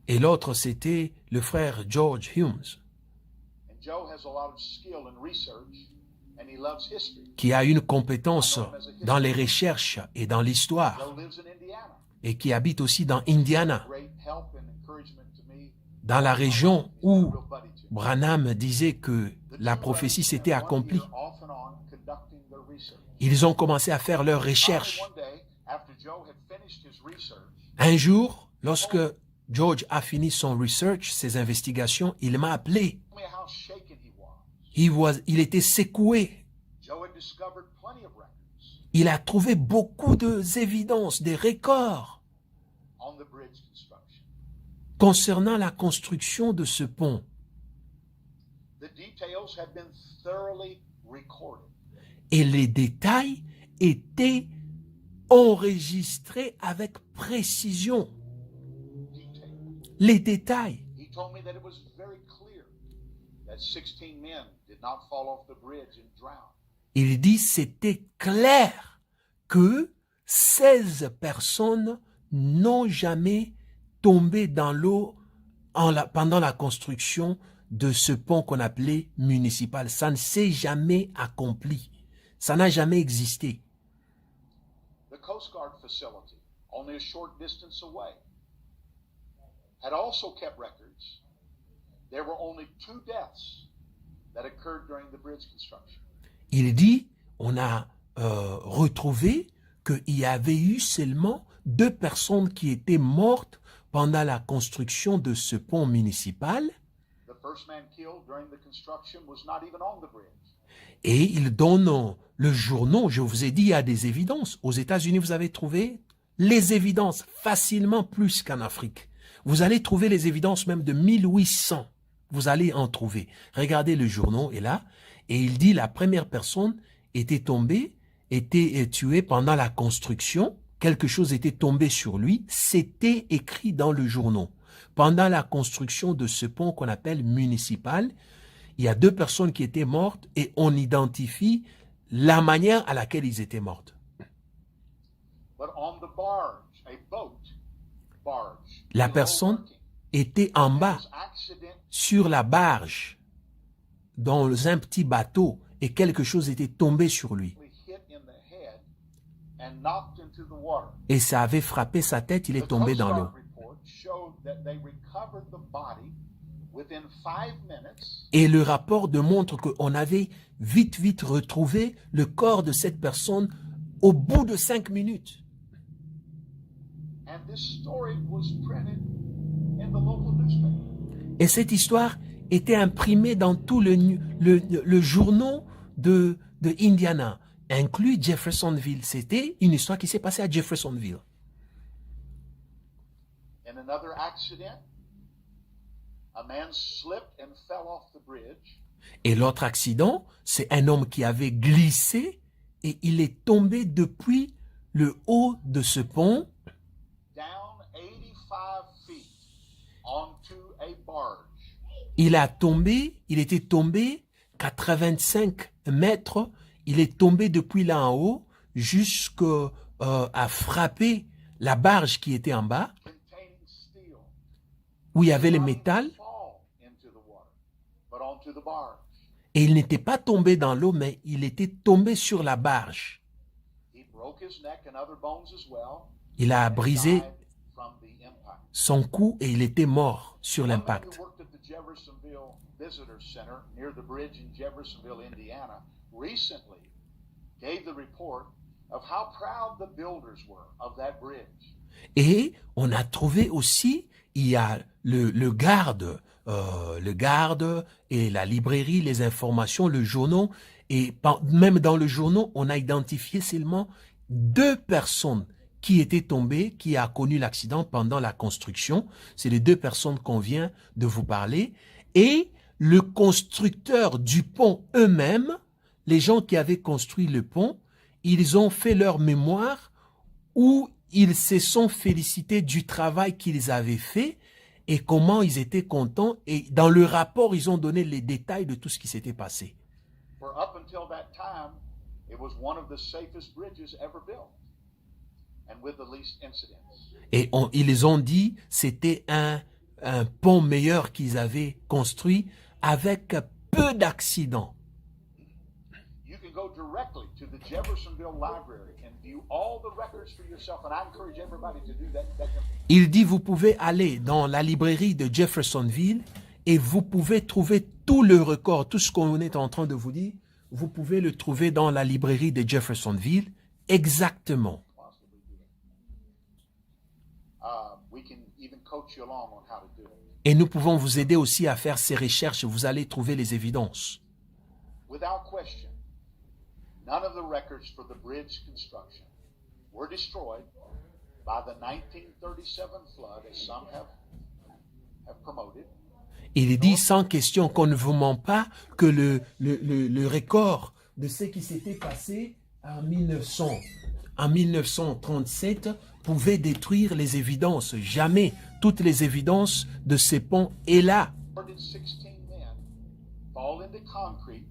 Et l'autre, c'était le frère George Humes, And Joe has a lot of skill in research and he loves history. qui a une compétence dans les recherches et dans l'histoire, Joe lives in Indiana. et qui habite aussi dans Indiana, Great help and encouragement to me. dans la région où Branham disait que la prophétie s'était accomplie. Off and on conducting their research. Ils ont commencé à faire leurs recherches. One day, after Joe had finished his research, Un jour, lorsque George a fini son research, ses investigations, il m'a appelé. told me how shaken he was. Il était secoué. Joe had discovered plenty of records Il a trouvé beaucoup d'évidences, des records on the bridge construction. concernant la construction de ce pont. The details had been thoroughly recorded. Et les détails étaient enregistrés avec précision. Les détails. He told me that it was very clear that 16 men did not fall off the bridge and drown. Il dit c'était clair que 16 personnes n'ont jamais tombé dans l'eau pendant la construction de ce pont qu'on appelait municipal. Ça ne s'est jamais accompli. Ça n'a jamais existé. The Coast Guard facility, only a short distance away, had also kept records. There were only 2 deaths that occurred during the bridge construction. Il dit, on a retrouvé qu'il y avait eu seulement 2 personnes qui étaient mortes pendant la construction de ce pont municipal. The first man killed during the construction was not even on the bridge. Et il donne le journaux, je vous ai dit, il y a des évidences. Aux États-Unis, vous avez trouvé les évidences facilement plus qu'en Afrique. Vous allez trouver les évidences même de 1800. Vous allez en trouver. Regardez le journaux est là. Et il dit la première personne était tombée, était tuée pendant la construction quelque chose était tombé sur lui, c'était écrit dans le journal. Pendant la construction de ce pont qu'on appelle municipal, il y a 2 personnes qui étaient mortes et on identifie la manière à laquelle ils étaient mortes. La personne était en bas, sur la barge, dans un petit bateau, et quelque chose était tombé sur lui. Et ça avait frappé sa tête, il est tombé dans l'eau. Et le rapport montre qu'on avait vite retrouvé le corps de cette personne au bout de 5 minutes. Et cette histoire était imprimée dans tout le journal de Indiana, inclus Jeffersonville. C'était une histoire qui s'est passée à Jeffersonville. Et l'autre accident, c'est un homme qui avait glissé et il est tombé depuis le haut de ce pont. Il était tombé 85 mètres, il est tombé depuis là en haut jusqu'à frapper la barge qui était en bas, où il y avait le métal. Et il n'était pas tombé dans l'eau, mais il était tombé sur la barge. Il a brisé son cou et il était mort sur l'impact. Et on a trouvé aussi, il y a le garde et la librairie, les informations, le journal, et même dans le journal, on a identifié seulement 2 personnes qui étaient tombées, qui a connu l'accident pendant la construction. C'est les 2 personnes qu'on vient de vous parler. Et le constructeur du pont eux-mêmes, les gens qui avaient construit le pont, ils ont fait leur mémoire où ils se sont félicités du travail qu'ils avaient fait et comment ils étaient contents. Et dans le rapport, ils ont donné les détails de tout ce qui s'était passé. Et ils ont dit c'était un pont meilleur qu'ils avaient construit avec peu d'accidents. Il dit vous pouvez aller dans la librairie de Jeffersonville et vous pouvez trouver tout le record, tout ce qu'on est en train de vous dire, vous pouvez le trouver dans la librairie de Jeffersonville exactement. Et nous pouvons vous aider aussi à faire ces recherches, vous allez trouver les évidences. None of the records for the bridge construction were destroyed by the 1937 flood, as some have promoted. Il dit sans question qu'on ne vous ment pas que le record de ce qui s'était passé en 1937 pouvait détruire les évidences. Jamais toutes les évidences de ces ponts est là. 16 men fall into concrete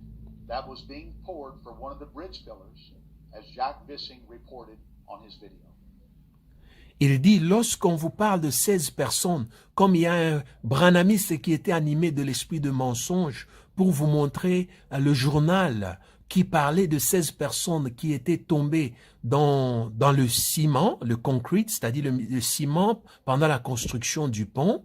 that was being poured for one of the bridge pillars, as Jacques Vissing reported on his video. Il dit, lorsqu'on vous parle de 16 personnes, comme il y a un branhamiste qui était animé de l'esprit de mensonge pour vous montrer le journal qui parlait de 16 personnes qui étaient tombées dans le ciment, le concrete, c'est-à-dire le ciment pendant la construction du pont.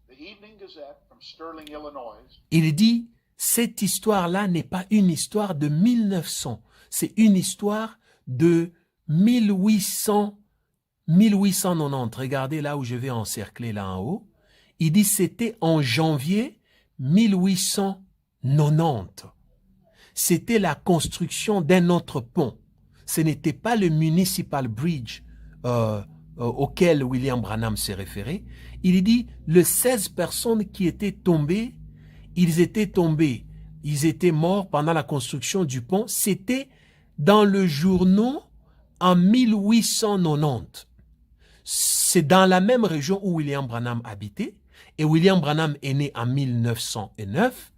The Evening Gazette from Sterling, Illinois. Il dit, cette histoire-là n'est pas une histoire de 1900, c'est une histoire de 1890. Regardez là où je vais encercler là en haut. Il dit c'était en janvier 1890. C'était la construction d'un autre pont. Ce n'était pas le Municipal Bridge auquel William Branham s'est référé. Il dit les 16 personnes qui étaient tombées, ils étaient morts pendant la construction du pont. C'était dans le journal en 1890. C'est dans la même région où William Branham habitait, et William Branham est né en 1909.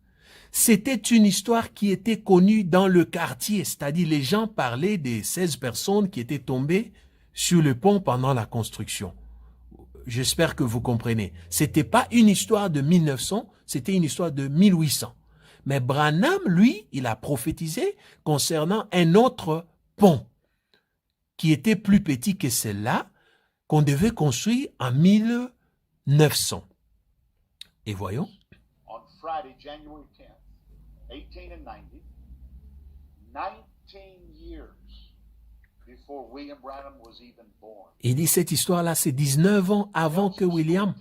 C'était une histoire qui était connue dans le quartier, c'est-à-dire les gens parlaient des 16 personnes qui étaient tombées sur le pont pendant la construction. J'espère que vous comprenez. C'était pas une histoire de 1900, c'était une histoire de 1800. Mais Branham, lui, il a prophétisé concernant un autre pont qui était plus petit que celle-là, qu'on devait construire en 1900. Et voyons. On Friday, January 10th, 1890, 19 years before William Branham was even born. Il dit cette histoire-là, c'est 19 ans avant que William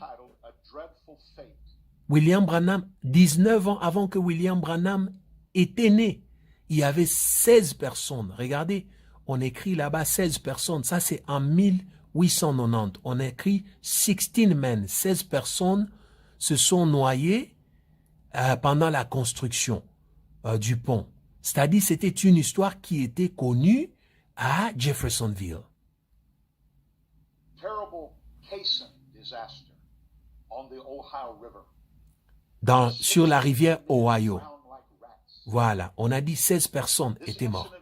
Branham, 19 ans avant que William Branham était né. Il y avait 16 personnes. Regardez, on écrit là-bas 16 personnes. Ça, c'est en 1890. On écrit 16 men. 16 personnes se sont noyées pendant la construction du pont. C'est-à-dire, c'était une histoire qui était connue à Jeffersonville. Terrible Caisson disaster on the Ohio River. Sur la rivière Ohio. Voilà, on a dit 16 personnes étaient mortes.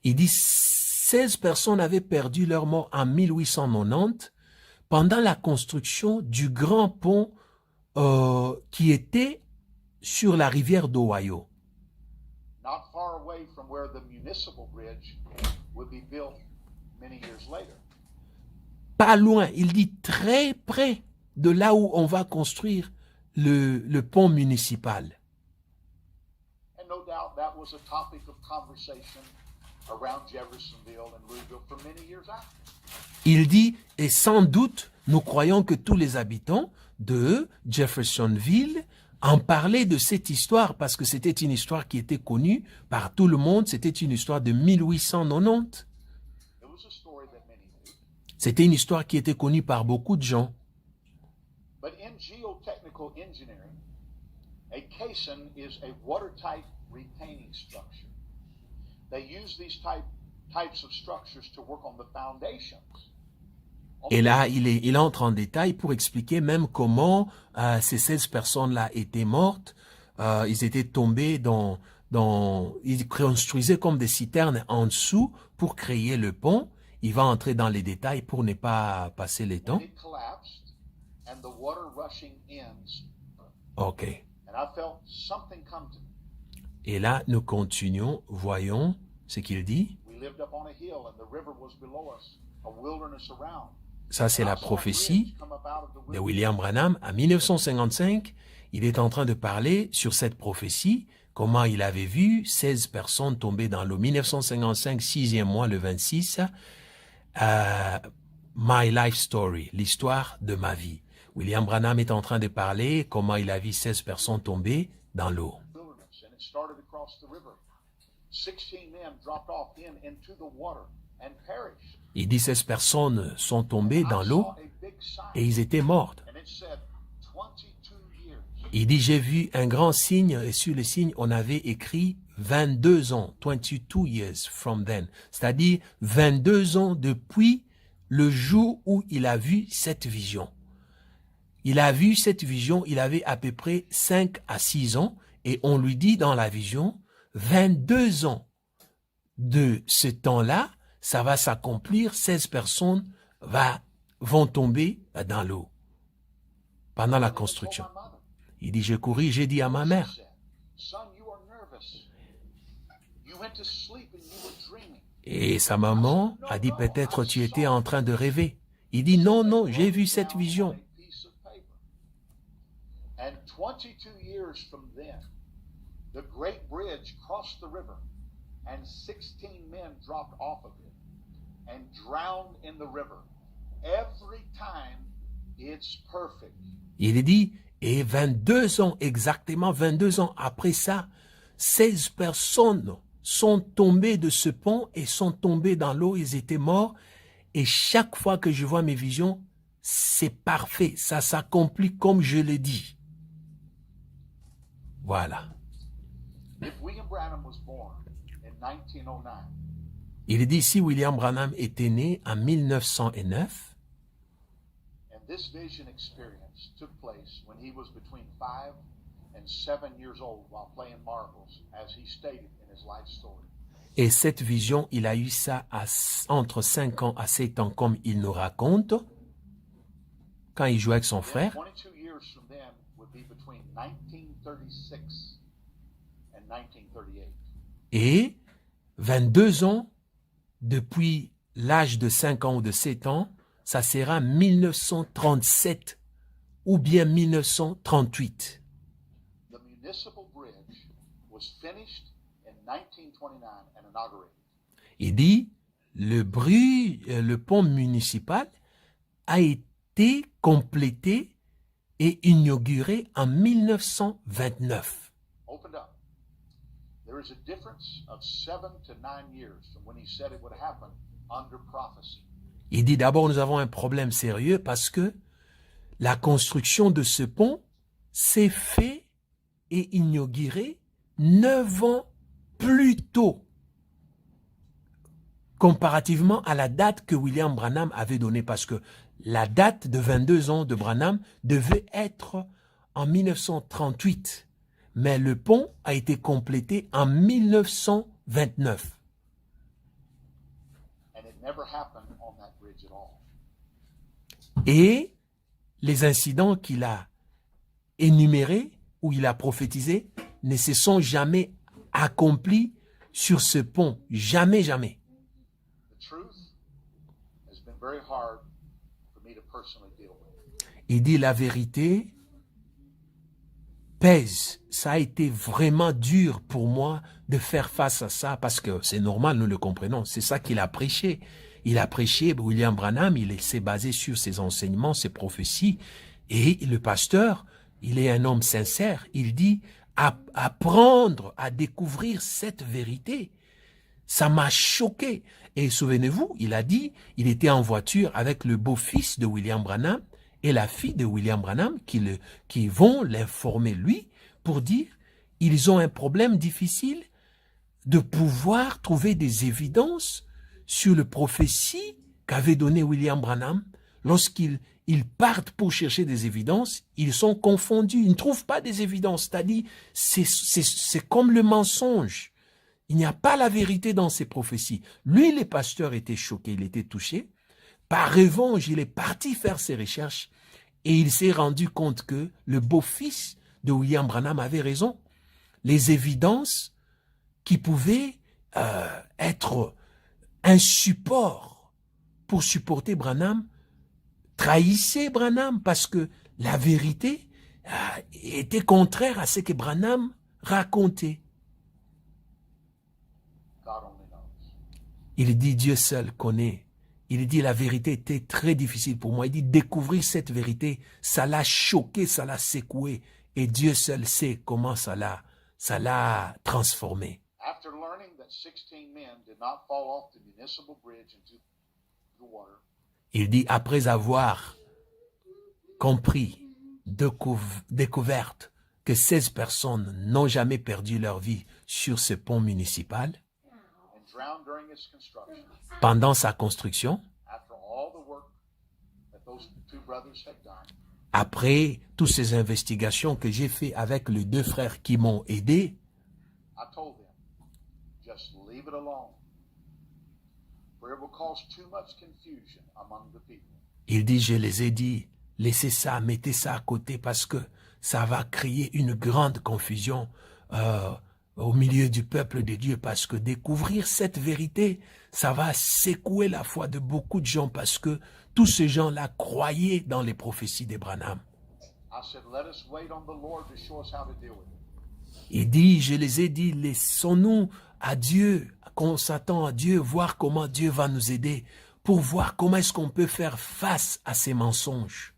Il dit 16 personnes avaient perdu leur mort en 1890 pendant la construction du grand pont qui était sur la rivière d'Ohio. Not far away from where the municipal bridge would be built many years later. Pas loin, il dit très près de là où on va construire le pont municipal. And no doubt that was a topic of conversation around Jeffersonville and Louisville for many years after. Il dit, et sans doute, nous croyons que tous les habitants de Jeffersonville en parlaient de cette histoire parce que c'était une histoire qui était connue par tout le monde. C'était une histoire de 1890. C'était une histoire qui était connue par beaucoup de gens. But in geotechnical engineering, a caisson is a watertight retaining structure. They use these types of structures to work on the foundations. Et là, il entre en détail pour expliquer même comment ces 16 personnes-là étaient mortes. Ils étaient tombés ils construisaient comme des citernes en dessous pour créer le pont. Il va entrer dans les détails pour ne pas passer le temps. OK. Et là, nous continuons. Voyons ce qu'il dit. Ça, c'est la prophétie de William Branham. En 1955, il est en train de parler sur cette prophétie, comment il avait vu 16 personnes tomber dans l'eau. 1955, 6e mois, le 26, My Life Story, l'histoire de ma vie. William Branham est en train de parler comment il a vu 16 personnes tomber dans l'eau. Il dit 16 personnes sont tombées dans l'eau et ils étaient mortes. Il dit j'ai vu un grand signe et sur le signe on avait écrit 22 ans, 22 years from then, c'est-à-dire 22 ans depuis le jour où il a vu cette vision. Il a vu cette vision, il avait à peu près 5 à 6 ans et on lui dit dans la vision 22 ans de ce temps-là, ça va s'accomplir, 16 personnes vont tomber dans l'eau pendant la construction. Il dit, je couris, j'ai dit à ma mère. Et sa maman a dit, peut-être tu étais en train de rêver. Il dit, non, non, j'ai vu cette vision. And 22 years from then, the great bridge crossed the river, and 16 men dropped off of it and drowned in the river. Every time, it's perfect. Il dit, et 22 ans, exactement 22 ans après ça, 16 personnes sont tombées de ce pont et sont tombées dans l'eau, ils étaient morts. Et chaque fois que je vois mes visions, c'est parfait, ça s'accomplit comme je l'ai dit. Voilà. If William Branham was born in 1909, Il dit si William Branham était né en 1909, and this vision experience took place when he was between 5 and 7 years old while playing marbles, as he stated in his life story. et cette vision, il a eu ça entre 5 ans à 7 ans, comme il nous raconte, quand il jouait avec son frère. 22 years from then would be between 1936 and 1938. Et 22 ans, depuis l'âge de 5 ans ou de 7 ans, ça sera 1937 ou bien 1938. The municipal bridge was finished in 1929 and inaugurated. Il dit, le pont municipal a été complété et inauguré en 1929. Opened up. There is a difference of 7 to 9 years from when he said it would happen under prophecy. Il dit d'abord, nous avons un problème sérieux parce que la construction de ce pont s'est fait et inauguré 9 ans plus tôt, comparativement à la date que William Branham avait donnée, parce que la date de 22 ans de Branham devait être en 1938, mais le pont a été complété en 1929. And it never happened on that bridge at all. Et les incidents qu'il a énumérés ou il a prophétisés ne se sont jamais accomplis sur ce pont. Jamais, jamais. The truth has been very hard for me to personally deal with. Il dit la vérité pèse. Ça a été vraiment dur pour moi de faire face à ça parce que c'est normal, nous le comprenons. C'est ça qu'il a prêché. Il a prêché, William Branham, il s'est basé sur ses enseignements, ses prophéties. Et le pasteur, il est un homme sincère. Il dit, apprendre à découvrir cette vérité. Ça m'a choqué. Et souvenez-vous, il a dit, il était en voiture avec le beau-fils de William Branham et la fille de William Branham qui vont l'informer lui pour dire, ils ont un problème difficile de pouvoir trouver des évidences sur le prophétie qu'avait donné William Branham. Lorsqu'ils partent pour chercher des évidences, ils sont confondus, ils ne trouvent pas des évidences. C'est-à-dire, c'est comme le mensonge. Il n'y a pas la vérité dans ces prophéties. Lui, le pasteur était choqué, il était touché. Par revanche, il est parti faire ses recherches et il s'est rendu compte que le beau-fils de William Branham avait raison. Les évidences qui pouvaient être un support pour supporter Branham trahissaient Branham parce que la vérité était contraire à ce que Branham racontait. Il dit Dieu seul connaît. Il dit la vérité était très difficile pour moi. Il dit découvrir cette vérité, ça l'a choqué, ça l'a secoué. Et Dieu seul sait comment ça l'a transformé. After learning that 16 men did not fall off the municipal bridge into the water, il dit après avoir compris, découverte que 16 personnes n'ont jamais perdu leur vie sur ce pont municipal, and drowned during its construction, pendant sa construction, after all the work that those two brothers had done, après toutes ces investigations que j'ai fait avec les deux frères qui m'ont aidé, I told them, just leave it alone, for it will cause too much confusion among the people. il dit, je les ai dit, laissez ça, mettez ça à côté parce que ça va créer une grande confusion au milieu du peuple de Dieu parce que découvrir cette vérité, ça va secouer la foi de beaucoup de gens parce que tous ces gens-là croyaient dans les prophéties d'Abraham. I said, let us wait on the Lord to show us how to deal with it. Il dit, je les ai dit, laissons-nous à Dieu, qu'on s'attend à Dieu, voir comment Dieu va nous aider pour voir comment est-ce qu'on peut faire face à ces mensonges.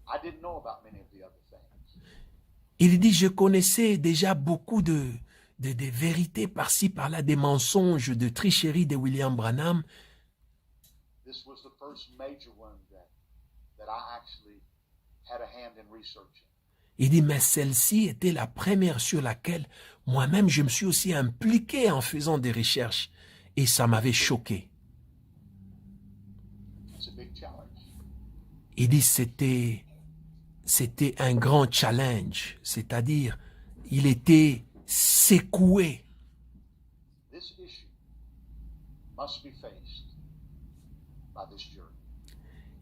I didn't know about many of the other things. Il dit, je connaissais déjà beaucoup de vérités par-ci, par-là, des mensonges, de tricheries de William Branham. This was the first major one that I actually had a hand in researching. Il dit, mais celle-ci était la première sur laquelle moi-même je me suis aussi impliqué en faisant des recherches et ça m'avait choqué. Il dit, c'était un grand challenge, c'est-à-dire, il était secoué.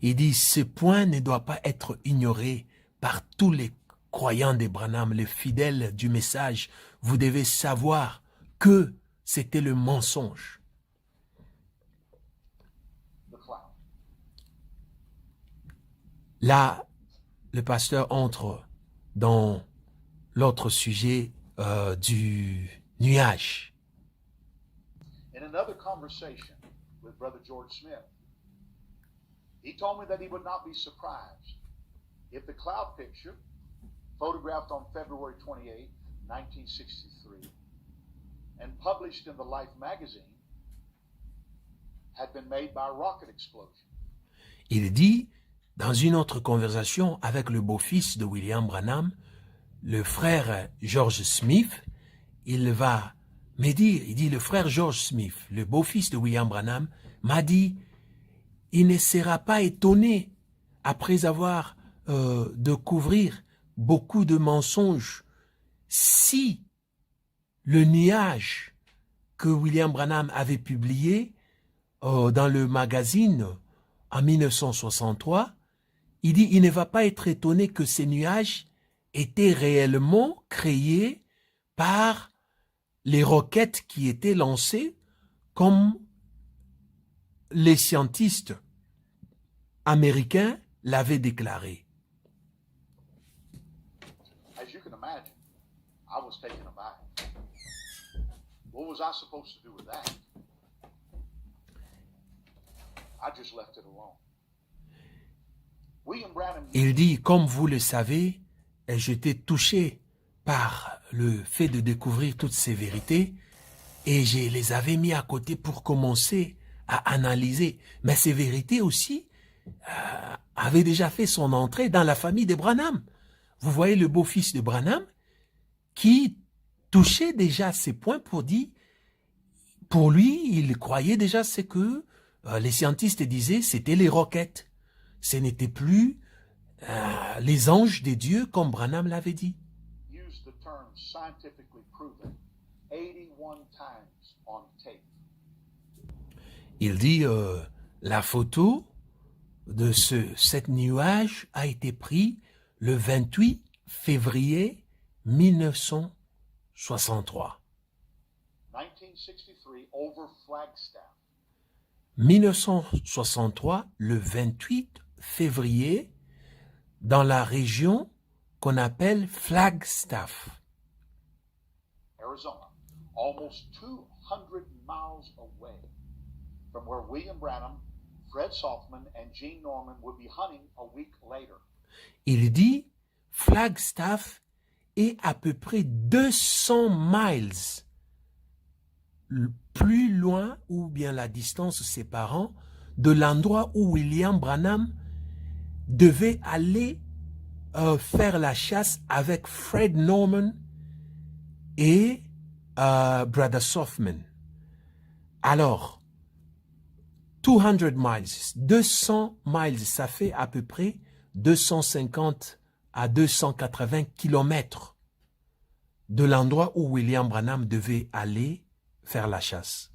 Il dit, ce point ne doit pas être ignoré par tous les croyants d'Abraham, les fidèles du message. Vous devez savoir que c'était le mensonge. Là, le pasteur entre dans l'autre sujet du nuage. In another conversation with Brother George Smith, he told me that he would not be surprised if the cloud picture, photographed on February 28, 1963, and published in the Life magazine, had been made by a rocket explosion. Il dit, dans une autre conversation avec le beau-fils de William Branham, le frère George Smith, il va me dire, il dit, le frère George Smith, le beau-fils de William Branham, m'a dit, il ne sera pas étonné, après avoir découvert beaucoup de mensonges, si le nuage que William Branham avait publié dans le magazine en 1963, il dit, il ne va pas être étonné que ces nuages étaient réellement créés par les roquettes qui étaient lancées comme les scientifiques américains l'avaient déclaré. As you can imagine, I was taken aback. What was I supposed to do with that? I just left it alone. William Branham. Il dit, comme vous le savez, j'étais touché par le fait de découvrir toutes ces vérités et je les avais mis à côté pour commencer à analyser. Mais ces vérités aussi avaient déjà fait son entrée dans la famille de Branham. Vous voyez le beau-fils de Branham qui touchait déjà ces points pour dire, pour lui, il croyait déjà ce que les scientifiques disaient, c'était les roquettes. Ce n'était plus les anges des dieux comme Branham l'avait dit. Il dit, la photo de cet nuage a été prise le 28 février 1963. 1963, le 28 février, dans la région qu'on appelle Flagstaff. Arizona, almost 200 miles away from where William Branham, Fred Softman, and Gene Norman would be hunting a week later. Il dit, Flagstaff est à peu près 200 miles plus loin, ou bien la distance séparant, de l'endroit où William Branham devait aller faire la chasse avec Fred Norman et Brother Softman. Alors, 200 miles, ça fait à peu près 250 à 280 kilomètres de l'endroit où William Branham devait aller faire la chasse.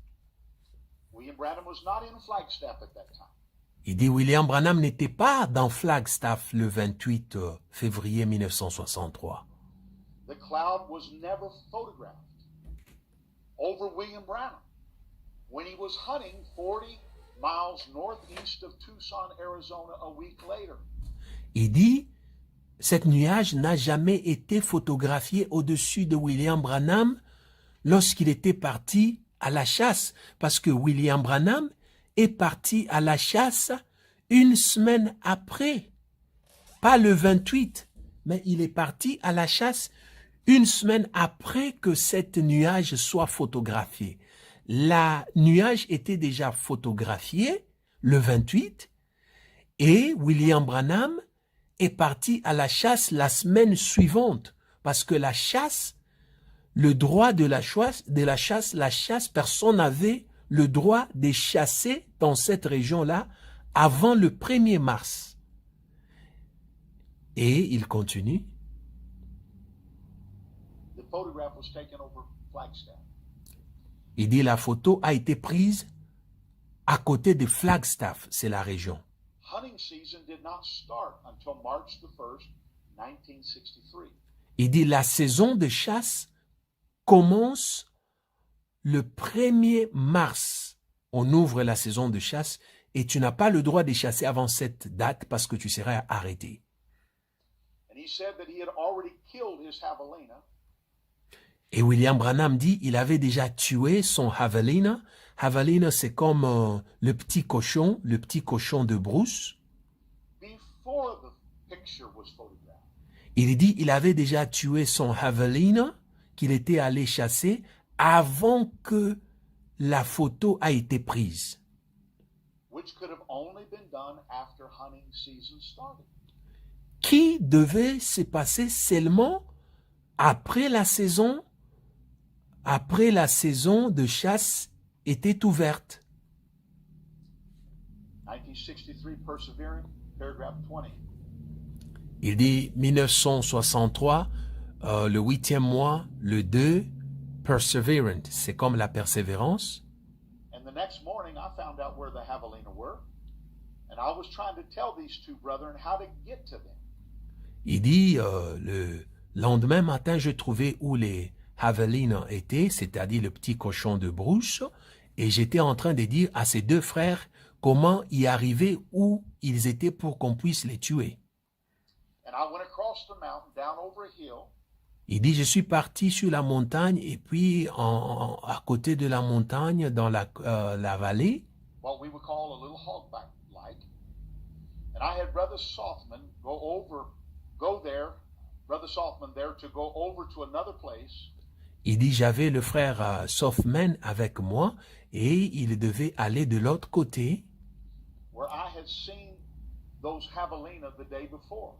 Il dit William Branham n'était pas dans Flagstaff le 28 février 1963. The cloud was never photographed over William Branham when he was hunting 40 miles northeast of Tucson, Arizona a week later. Il dit, cet nuage n'a jamais été photographié au-dessus de William Branham lorsqu'il était parti à la chasse, parce que William Branham est parti à la chasse une semaine après, pas le 28, mais il est parti à la chasse une semaine après que cet nuage soit photographié. La nuage était déjà photographié le 28 et William Branham est parti à la chasse la semaine suivante. Parce que la chasse, le droit de la chasse, personne n'avait le droit de chasser dans cette région-là avant le 1er mars. Et il continue. Il dit la photo a été prise à côté de Flagstaff, c'est la région. Il dit la saison de chasse commence le 1er mars. On ouvre la saison de chasse et tu n'as pas le droit de chasser avant cette date parce que tu serais arrêté. Et William Branham dit il avait déjà tué son javelina. Javelina, c'est comme le petit cochon de brousse. Il dit il avait déjà tué son javelina qu'il était allé chasser avant que la photo a été prise. Qui devait se passer seulement après la saison de chasse était ouverte. 1963 Perseverance, paragraph 20. Il dit 1963, le 8e mois, le 2, Perseverant, c'est comme la persévérance. And the next morning I found out where the javelina were, and I was trying to tell these two brethren how to get to them. Il dit, le lendemain matin, je trouvais où les javelina étaient, c'est-à-dire le petit cochon de brousse, et j'étais en train de dire à ces deux frères comment y arriver où ils étaient pour qu'on puisse les tuer. And I went across the mountain, down over a hill. Il dit, je suis parti sur la montagne et puis à côté de la montagne, dans la vallée, What we would call a little hogback like. And I had Brother Softman go there, Brother Softman there to go over to another place. Il dit, j'avais le frère Softman avec moi et il devait aller de l'autre côté. Where I had seen those javelina the day before.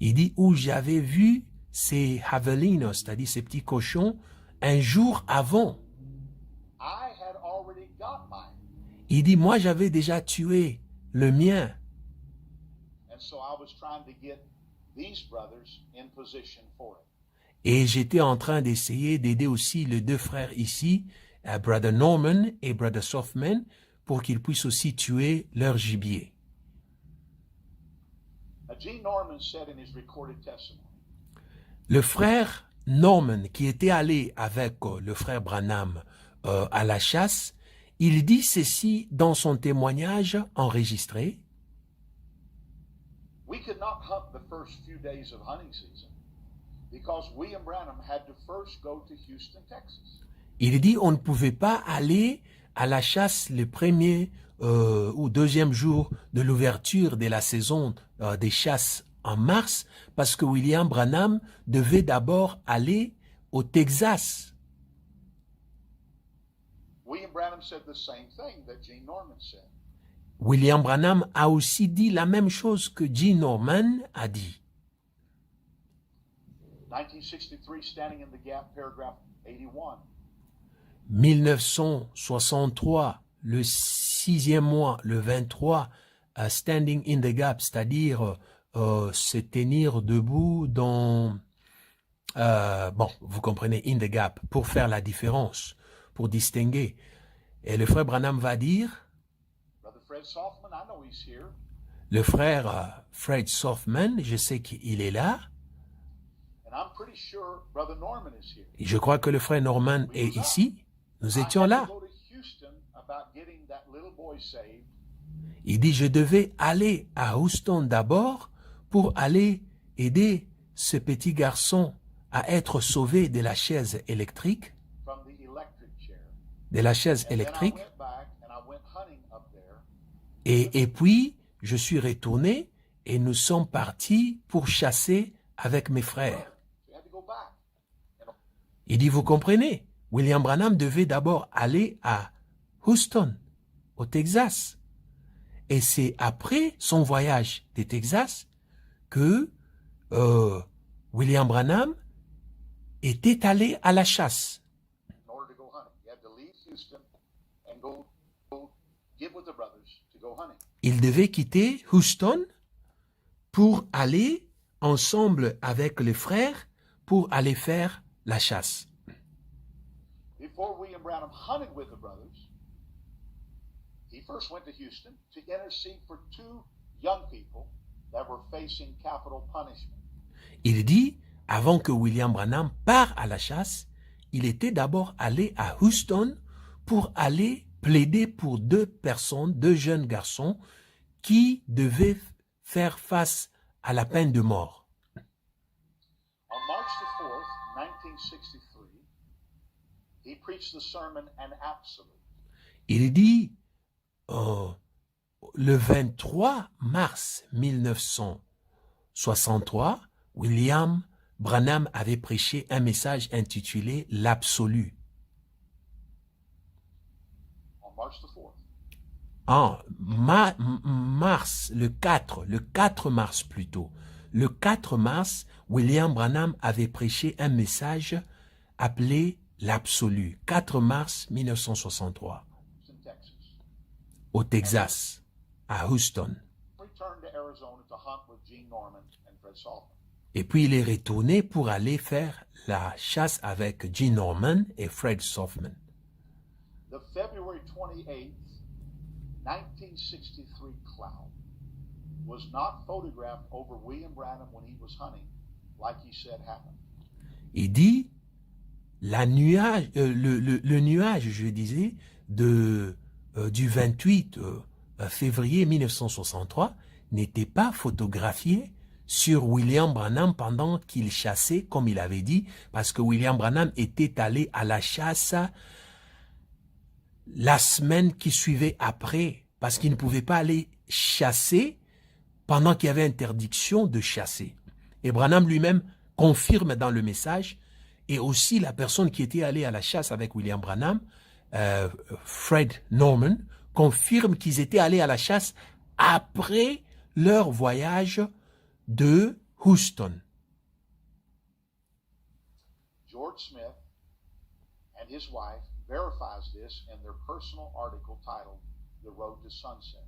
Il dit, où j'avais vu ces javelinos, c'est-à-dire ces petits cochons, un jour avant. I had already got mine. Il dit, moi j'avais déjà tué le mien. And so I was trying to get these brothers in position for it. Et j'étais en train d'essayer d'aider aussi les deux frères ici, Brother Norman et Brother Softman, pour qu'ils puissent aussi tuer leur gibier. Gene Norman said in his recorded testimony. Le frère Norman, qui était allé avec le frère Branham à la chasse, il dit ceci dans son témoignage enregistré. We could not hunt the first few days of hunting season because William Branham had to first go to Houston, Texas. Il dit on ne pouvait pas aller à la chasse le premier ou deuxième jour de l'ouverture de la saison des chasses en mars, parce que William Branham devait d'abord aller au Texas. William Branham said the same thing that Gene Norman said. William Branham a aussi dit la même chose que Gene Norman a dit. 1963, Standing in the Gap, paragraph 81. 1963, le 6e mois, le 23, Standing in the Gap, c'est-à-dire se tenir debout dans, bon, vous comprenez, in the gap, pour faire la différence, pour distinguer. Et le frère Branham va dire, le frère Fred Softman, je sais qu'il est là, et je crois que le frère Norman est ici, nous étions là. Il dit, je devais aller à Houston d'abord pour aller aider ce petit garçon à être sauvé de la chaise électrique, et puis je suis retourné et nous sommes partis pour chasser avec mes frères. Il dit, vous comprenez, William Branham devait d'abord aller à Houston, au Texas. Et c'est après son voyage de Texas que William Branham était allé à la chasse. In order to go hunting, you had to leave Houston and go get with the brothers to go hunting. Il devait quitter Houston pour aller ensemble avec les frères pour aller faire la chasse. Before William Branham hunted with the brothers, he first went to Houston to intercede for two young people that were facing capital punishment. Il dit, avant que William Branham parte à la chasse, il était d'abord allé à Houston pour aller plaider pour deux personnes, deux jeunes garçons qui devaient faire face à la peine de mort. On March the 4th, 1963, he preached the sermon An Absolute. Il dit, le 23 mars 1963, William Branham avait prêché un message intitulé L'Absolu. On March the 4th. En mars, le 4 mars plutôt, le 4 mars, William Branham avait prêché un message appelé L'Absolu, 4 mars 1963, In Texas. au Texas, à Houston. Returned to Arizona to hunt with Gene Norman and Fred Saltman. Et puis il est retourné pour aller faire la chasse avec Gene Norman et Fred Softman. The February 28th, 1963 cloud was not photographed over William Branham when he was hunting, like he said happened. Il dit, le nuage, je disais, du 28 février 1963 n'était pas photographié sur William Branham pendant qu'il chassait, comme il avait dit, parce que William Branham était allé à la chasse la semaine qui suivait après, parce qu'il ne pouvait pas aller chasser pendant qu'il y avait interdiction de chasser. Et Branham lui-même confirme dans le message, et aussi la personne qui était allée à la chasse avec William Branham, Fred Norman, confirme qu'ils étaient allés à la chasse après leur voyage de Houston. George Smith and his wife verifies this in their personal article titled The Road to Sunset.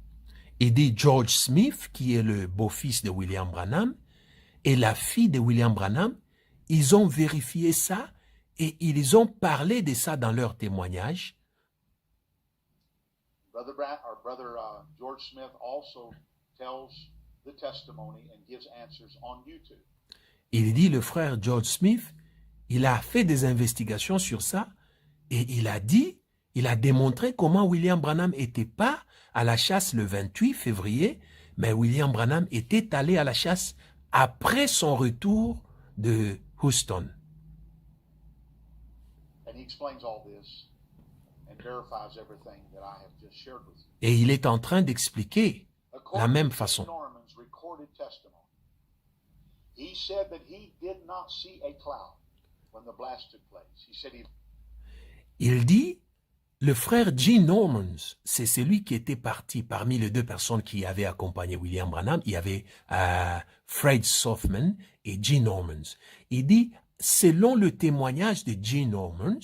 Il dit George Smith, qui est le beau-fils de William Branham, et la fille de William Branham, ils ont vérifié ça et ils ont parlé de ça dans leur témoignage. George Smith also tells the testimony and gives answers on YouTube. Il dit le frère George Smith, il a fait des investigations sur ça et il a démontré comment William Branham n'était pas à la chasse le 28 février, mais William Branham était allé à la chasse après son retour de Houston. And he explains all this and verifies everything that I have just shared with you. Et il est en train d'expliquer la même façon. Norman's recorded testimony. He said that he did not see a cloud when the blast took place. He said Il dit, le frère Gene Norman, c'est celui qui était parti parmi les deux personnes qui avaient accompagné William Branham. Il y avait Fred Softman et Gene Norman. Il dit, selon le témoignage de Gene Norman,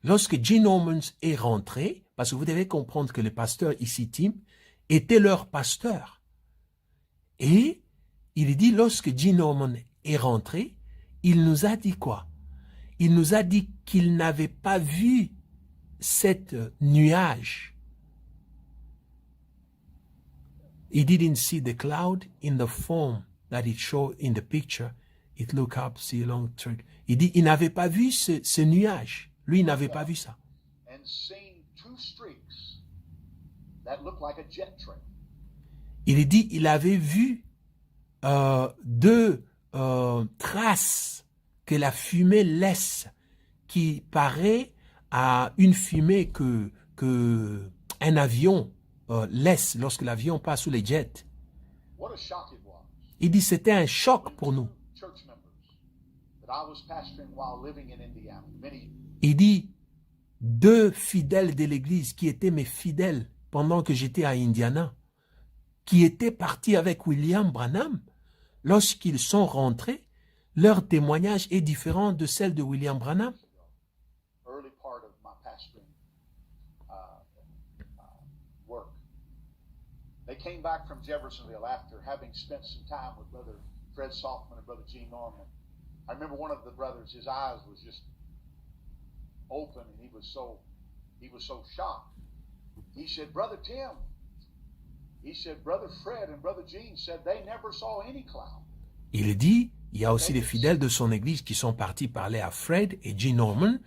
lorsque Gene Norman est rentré, parce que vous devez comprendre que le pasteur ici, Tim, était leur pasteur. Et il dit, lorsque Gene Norman est rentré, il nous a dit quoi? Il nous a dit qu'il n'avait pas vu cette nuage. He didn't see the cloud in the form that it showed in the picture. It looked up, see a long track. Il dit, il n'avait pas vu ce nuage. Lui, il n'avait pas vu ça. and seen two streaks that looked like a jet train. Il dit, il avait vu deux traces que la fumée laisse, qui paraît à une fumée que un avion laisse lorsque l'avion passe sous les jets. What a shock it was. Il dit, c'était un choc pour nous. Church members that I was pastoring while living in Indiana. Many Il dit, deux fidèles de l'église qui étaient mes fidèles pendant que j'étais à Indiana, qui étaient partis avec William Branham, lorsqu'ils sont rentrés, leur témoignage est différent de celle de William Branham. Early part of my pastoring work. They came back from Jeffersonville after having spent some time with Brother Fred Softman and Brother Gene Norman. I remember one of the brothers, his eyes was just open, and he was so shocked. He said, Brother Tim, he said, Brother Fred and Brother Gene said they never saw any cloud. Il dit, il y a aussi les fidèles de son église qui sont partis parler à Fred et Gene Norman,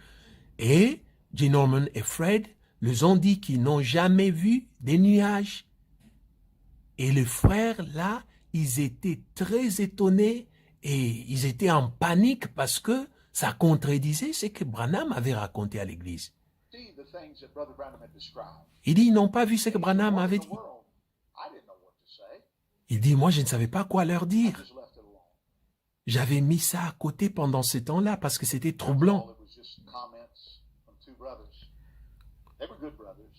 et Gene Norman et Fred leur ont dit qu'ils n'ont jamais vu des nuages. Et les frères, là, ils étaient très étonnés et ils étaient en panique parce que ça contredisait ce que Branham avait raconté à l'église. Il dit, ils n'ont pas vu ce que Branham avait dit. Il dit, moi, je ne savais pas quoi leur dire. J'avais mis ça à côté pendant ce temps-là parce que c'était troublant.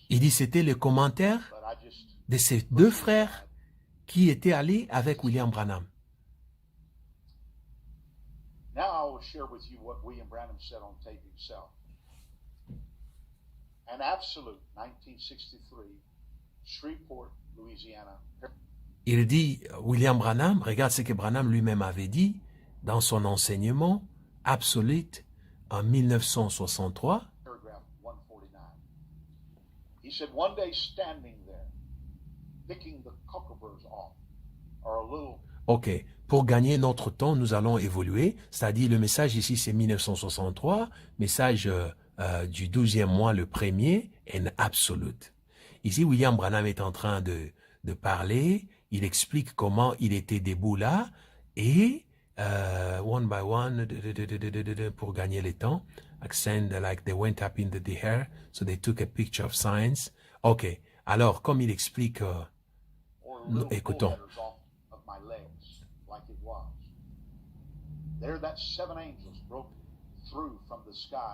Il dit, c'était le commentaire de ces deux frères qui étaient allés avec William Branham. Now I will share with you what William Branham said on tape himself. An Absolute, 1963, Shreveport, Louisiana. Il dit, William Branham, regarde ce que Branham lui-même avait dit dans son enseignement, Absolute, en 1963. Paragraph 149. He said, one day standing there, picking the cockaburs off, or a little... Ok, pour gagner notre temps, nous allons évoluer, c'est-à-dire le message ici c'est 1963, message du 12e mois, le premier, en Absolute. Ici, William Branham est en train de parler, il explique comment il était debout là, et one by one, pour gagner le temps, accent, like they went up into the air, so they took a picture of signs. Ok, alors comme il explique, écoutons.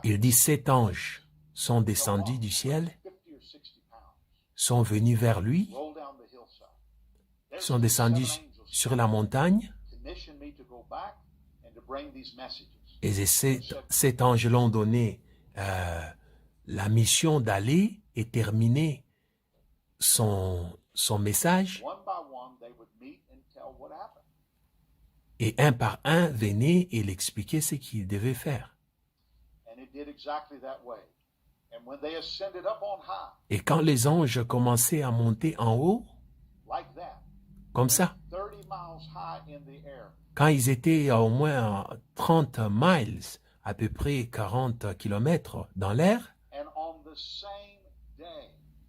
Il dit, 7 anges sont descendus du ciel, sont venus vers lui, sont descendus sur la montagne, et cet ange l'ont donné la mission d'aller et terminer son message. Et un par un venait et l'expliquait ce qu'il devait faire. Et quand les anges commençaient à monter en haut, comme ça, quand ils étaient à au moins 30 miles, à peu près 40 kilomètres dans l'air,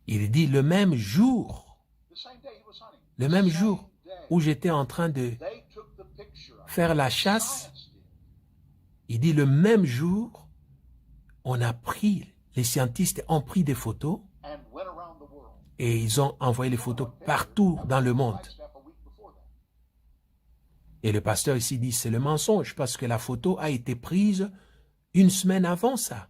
il dit le même jour où j'étais en train de faire la chasse, il dit le même jour, les scientifiques ont pris des photos et ils ont envoyé les photos partout dans le monde. Et le pasteur ici dit c'est le mensonge parce que la photo a été prise une semaine avant ça.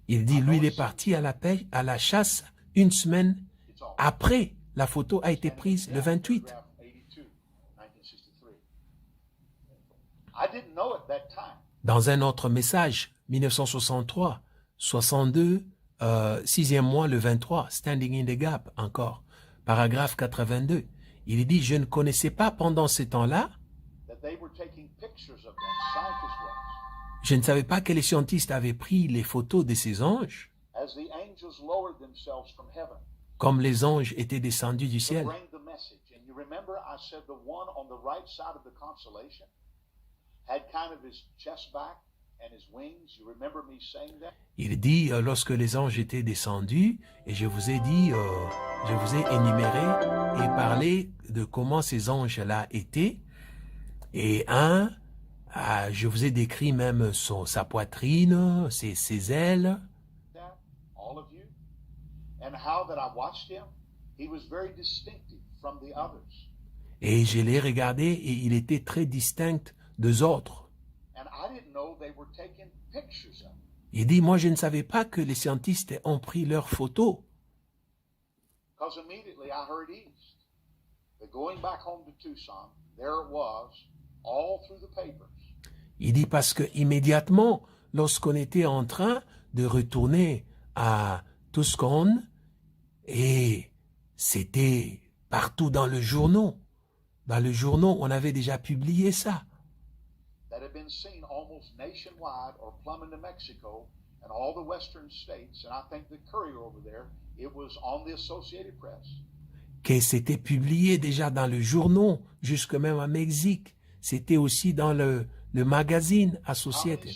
Il dit lui il est parti à la chasse une semaine après. La photo a été prise le 28. Dans un autre message, 1963, 62, 6e mois, le 23, Standing in the Gap, encore, paragraphe 82. Il dit, je ne connaissais pas pendant ce temps-là, je ne savais pas que les scientifiques avaient pris les photos de ces anges, comme les anges étaient descendus du ciel. Il dit, lorsque les anges étaient descendus, et je vous ai dit, je vous ai énuméré et parlé de comment ces anges-là étaient, et je vous ai décrit même sa poitrine, ses ailes, et je l'ai regardé et il était très distinct des autres. Il dit, moi je ne savais pas que les scientifiques ont pris leurs photos Because immediately I heard east. But going back home to Tucson, there it was, all through the papers. Il dit parce que immédiatement, lorsqu'on était en train de retourner à Tucson, et c'était partout dans le journal. Dans le journal, on avait déjà publié ça. That had been seen almost nationwide or plumb into Mexico and all the western states. And I think the Courier over there, it was on the Associated Press. Que c'était publié déjà dans le journal, jusque même à Mexique. C'était aussi dans le magazine Associated.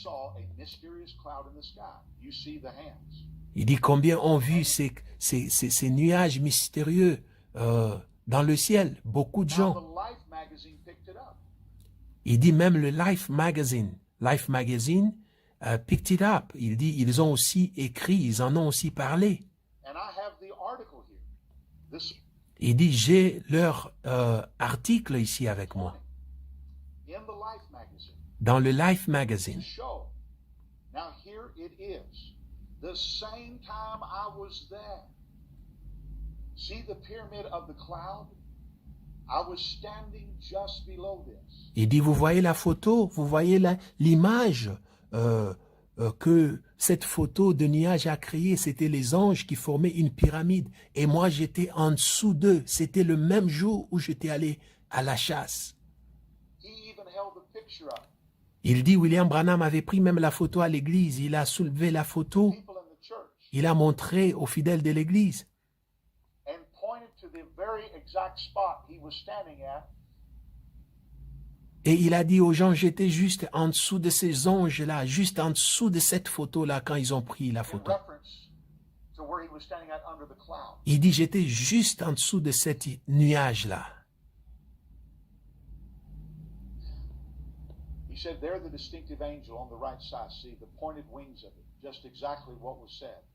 Il dit combien ont vu ces nuages mystérieux dans le ciel. Beaucoup de gens. Il dit même le Life Magazine picked it up. Il dit ils ont aussi écrit, ils en ont aussi parlé. Il dit j'ai leur article ici avec moi. Dans le Life Magazine. Now here it is. The same time I was there. See the pyramid of the cloud? I was standing just below this. Il dit, vous voyez la photo, vous voyez l'image que cette photo de nuage a créée, c'était les anges qui formaient une pyramide. Et moi, j'étais en dessous d'eux. C'était le même jour où j'étais allé à la chasse. Il dit, William Branham avait pris même la photo à l'église. Il a soulevé la photo. Il a montré aux fidèles de l'église. Et il a dit aux gens, j'étais juste en dessous de ces anges-là, juste en dessous de cette photo-là quand ils ont pris la photo. Il dit, j'étais juste en dessous de cet nuage-là.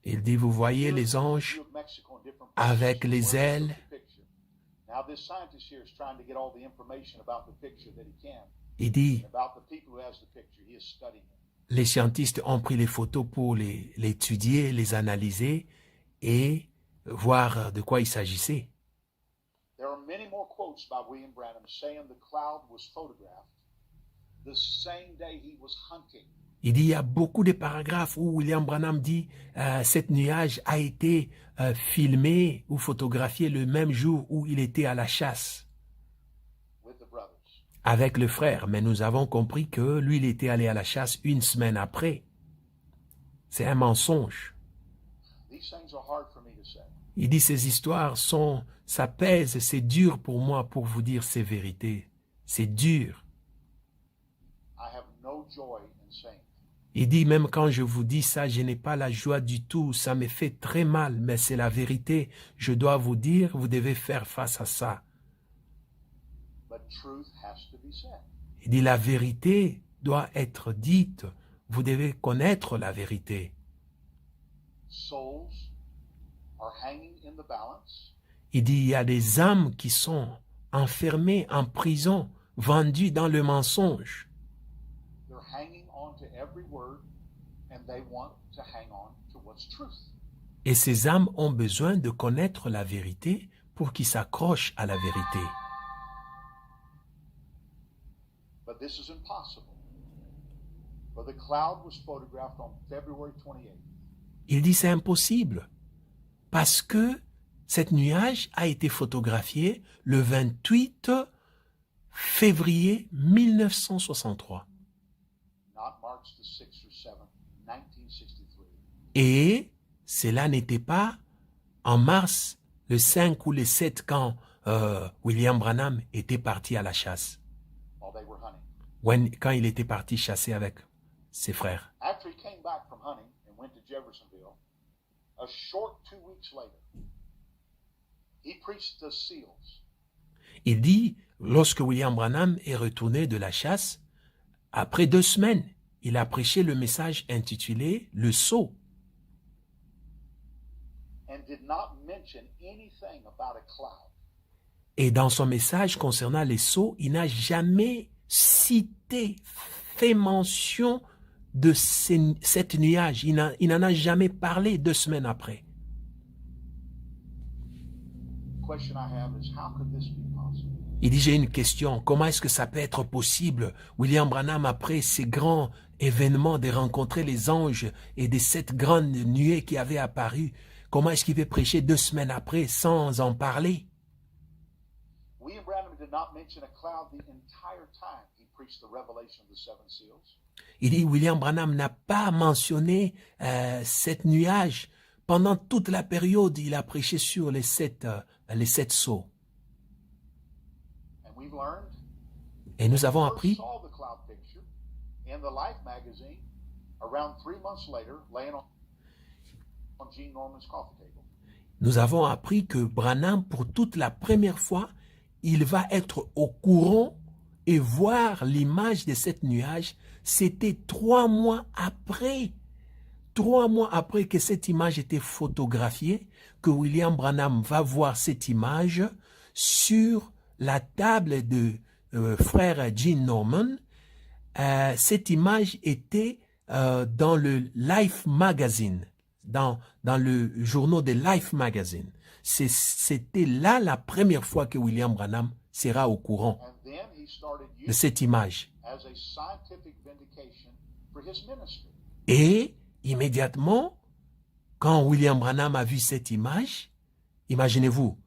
Il dit, vous voyez les anges avec les ailes. Il dit, les scientifiques ont pris les photos pour l'étudier, les analyser et voir de quoi il s'agissait. Il dit, il y a beaucoup de paragraphes où William Branham dit cet nuage a été filmé ou photographié le même jour où il était à la chasse avec le frère. Mais nous avons compris que lui, il était allé à la chasse une semaine après. C'est un mensonge. Il dit, ces histoires ça pèse, c'est dur pour moi pour vous dire ces vérités. C'est dur. Il dit, même quand je vous dis ça, je n'ai pas la joie du tout, ça me fait très mal, mais c'est la vérité. Je dois vous dire, vous devez faire face à ça. Il dit, la vérité doit être dite. Vous devez connaître la vérité. Il dit, il y a des âmes qui sont enfermées en prison, vendues dans le mensonge. Et ces âmes ont besoin de connaître la vérité pour qu'ils s'accrochent à la vérité. Il dit c'est impossible parce que cette nuage a été photographiée le 28 février 1963. Et cela n'était pas en mars, le 5 ou le 7, quand William Branham était parti à la chasse. Quand il était parti chasser avec ses frères. Il dit, lorsque William Branham est retourné de la chasse, après 2 semaines, il a prêché le message intitulé « Le sceau ». Et dans son message concernant les sceaux, il n'a jamais cité, fait mention de cette nuage. Il n'en a jamais parlé 2 semaines après. question I have is, how could this be possible? Il dit, j'ai une question, comment est-ce que ça peut être possible, William Branham, après ces grands événements de rencontrer les anges et de cette grande nuée qui avait apparu, comment est-ce qu'il peut prêcher 2 semaines après sans en parler? William Branham did not mention a cloud the entire time he preached the revelation of the 7 seals. Il dit, William Branham n'a pas mentionné cette nuage. Pendant toute la période, il a prêché sur les 7 sceaux. Et nous avons appris que Branham, pour toute la première fois, il va être au courant et voir l'image de cette nuage. C'était 3 mois après. 3 mois après que cette image était photographiée, que William Branham va voir cette image sur la table de frère Gene Norman. Cette image était dans le Life Magazine, dans le journal de Life Magazine. C'était là la première fois que William Branham sera au courant de cette image. Et immédiatement, quand William Branham a vu cette image, imaginez-vous,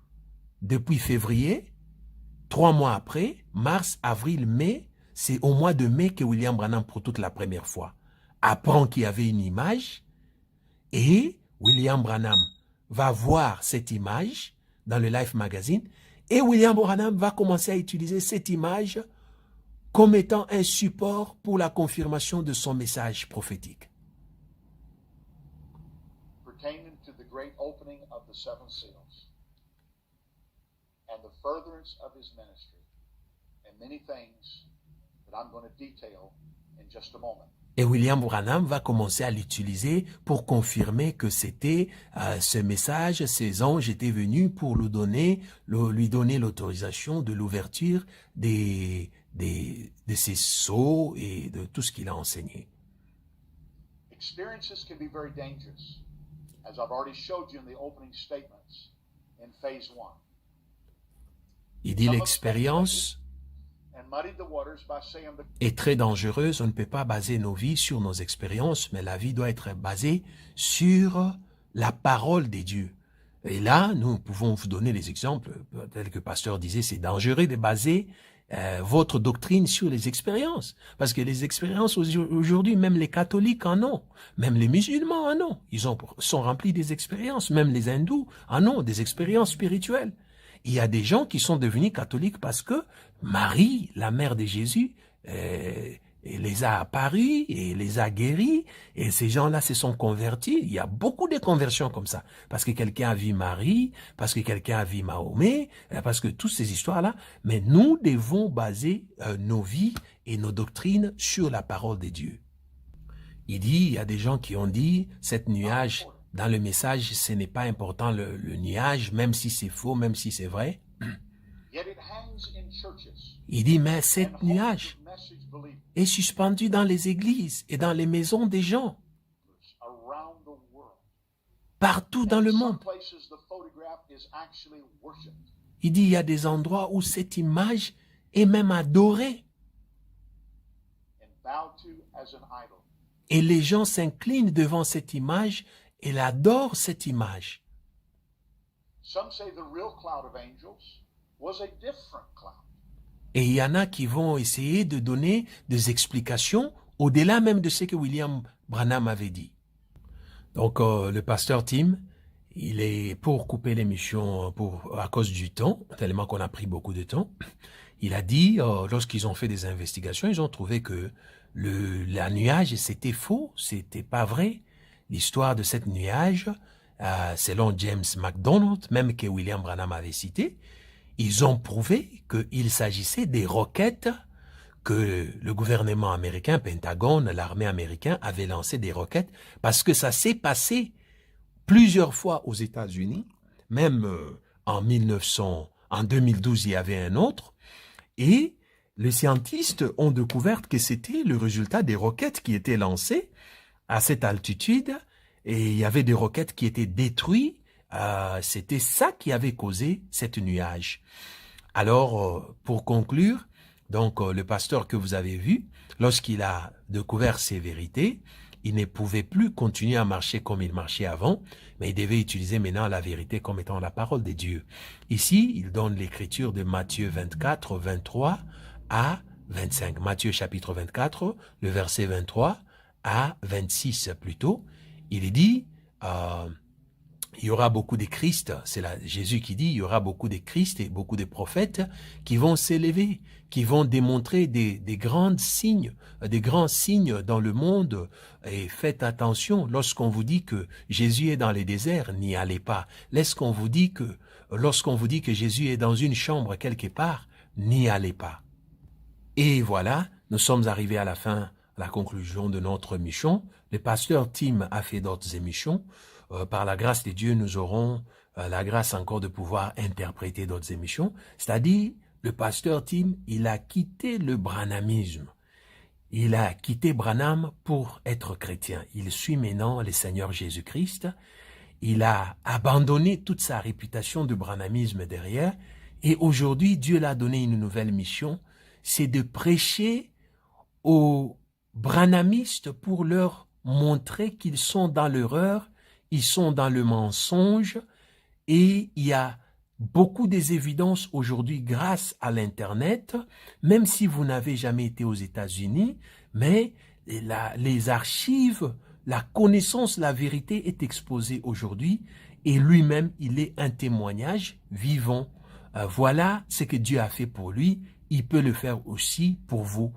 depuis février, 3 mois après, mars, avril, mai, c'est au mois de mai que William Branham, pour toute la première fois, apprend qu'il y avait une image et William Branham va voir cette image dans le Life Magazine et William Branham va commencer à utiliser cette image comme étant un support pour la confirmation de son message prophétique. Pertaining to the great opening of the 7 seals and the furtherance of his ministry, and many things that I'm going to detail in just a moment. Et William Branham va commencer à l'utiliser pour confirmer que c'était ce message, ces anges étaient venus pour lui donner l'autorisation de l'ouverture de ses sceaux et de tout ce qu'il a enseigné. Experiences can be very dangerous, as I've already showed you in the opening statements in phase 1. Il dit l'expérience est très dangereuse. On ne peut pas baser nos vies sur nos expériences, mais la vie doit être basée sur la parole des dieux. Et là, nous pouvons vous donner des exemples. Tel que le pasteur disait, c'est dangereux de baser votre doctrine sur les expériences. Parce que les expériences aujourd'hui, même les catholiques en ont. Même les musulmans en ont. Ils sont remplis des expériences. Même les hindous en ont, des expériences spirituelles. Il y a des gens qui sont devenus catholiques parce que Marie, la mère de Jésus, les a apparus et les a guéris. Et ces gens-là se sont convertis. Il y a beaucoup de conversions comme ça. Parce que quelqu'un a vu Marie, parce que quelqu'un a vu Mahomet, parce que toutes ces histoires-là. Mais nous devons baser nos vies et nos doctrines sur la parole de Dieu. Il dit, il y a des gens qui ont dit, cette nuage... Dans le message, ce n'est pas important le nuage, même si c'est faux, même si c'est vrai. Il dit, mais cette nuage est suspendue dans les églises et dans les maisons des gens, partout dans le monde. Il dit, il y a des endroits où cette image est même adorée. Et les gens s'inclinent devant cette image. Elle adore cette image. Et il y en a qui vont essayer de donner des explications au-delà même de ce que William Branham avait dit. Donc le pasteur Tim, il est pour couper l'émission à cause du temps, tellement qu'on a pris beaucoup de temps. Il a dit, lorsqu'ils ont fait des investigations, ils ont trouvé que la nuage, c'était faux, c'était pas vrai. L'histoire de cette nuage, selon James MacDonald, même que William Branham avait cité, ils ont prouvé qu'il s'agissait des roquettes que le gouvernement américain, Pentagone, l'armée américaine avait lancé des roquettes parce que ça s'est passé plusieurs fois aux États-Unis, même en 2012, il y avait un autre, et les scientistes ont découvert que c'était le résultat des roquettes qui étaient lancées à cette altitude, et il y avait des roquettes qui étaient détruites c'était ça qui avait causé cette nuage. Alors, pour conclure, donc le pasteur que vous avez vu, lorsqu'il a découvert ces vérités, il ne pouvait plus continuer à marcher comme il marchait avant, mais il devait utiliser maintenant la vérité comme étant la parole de Dieu. Ici, il donne l'écriture de Matthieu 24, 23 à 25. Matthieu chapitre 24, le verset 23 à 26 plutôt. Il dit, il y aura beaucoup de Christ, c'est Jésus qui dit, il y aura beaucoup de Christ et beaucoup de prophètes qui vont s'élever, qui vont démontrer des grands signes dans le monde. Et faites attention, lorsqu'on vous dit que Jésus est dans les déserts, n'y allez pas. Lorsqu'on vous dit que Jésus est dans une chambre quelque part, n'y allez pas. Et voilà, nous sommes arrivés à la fin, à la conclusion de notre mission. Le pasteur Tim a fait d'autres émissions. Par la grâce de Dieu, nous aurons la grâce encore de pouvoir interpréter d'autres émissions. C'est-à-dire, le pasteur Tim, il a quitté le branhamisme. Il a quitté Branham pour être chrétien. Il suit maintenant le Seigneur Jésus-Christ. Il a abandonné toute sa réputation de branhamisme derrière. Et aujourd'hui, Dieu l'a donné une nouvelle mission. C'est de prêcher aux branhamistes pour leur montrer qu'ils sont dans l'erreur, ils sont dans le mensonge, et il y a beaucoup des évidences aujourd'hui grâce à l'Internet, même si vous n'avez jamais été aux États-Unis, mais les archives, la connaissance, la vérité est exposée aujourd'hui, et lui-même, il est un témoignage vivant. Voilà ce que Dieu a fait pour lui, il peut le faire aussi pour vous.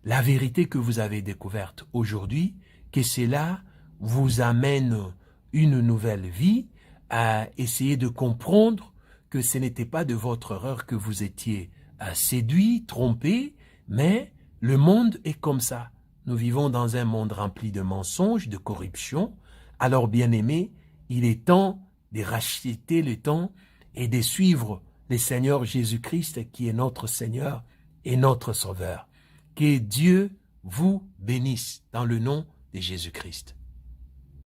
La vérité que vous avez découverte aujourd'hui, que cela vous amène une nouvelle vie, à essayer de comprendre que ce n'était pas de votre erreur que vous étiez séduit, trompé, mais le monde est comme ça. Nous vivons dans un monde rempli de mensonges, de corruption. Alors, bien-aimés, il est temps de racheter le temps et de suivre le Seigneur Jésus-Christ qui est notre Seigneur et notre Sauveur. Que Dieu vous bénisse dans le nom de Jésus-Christ.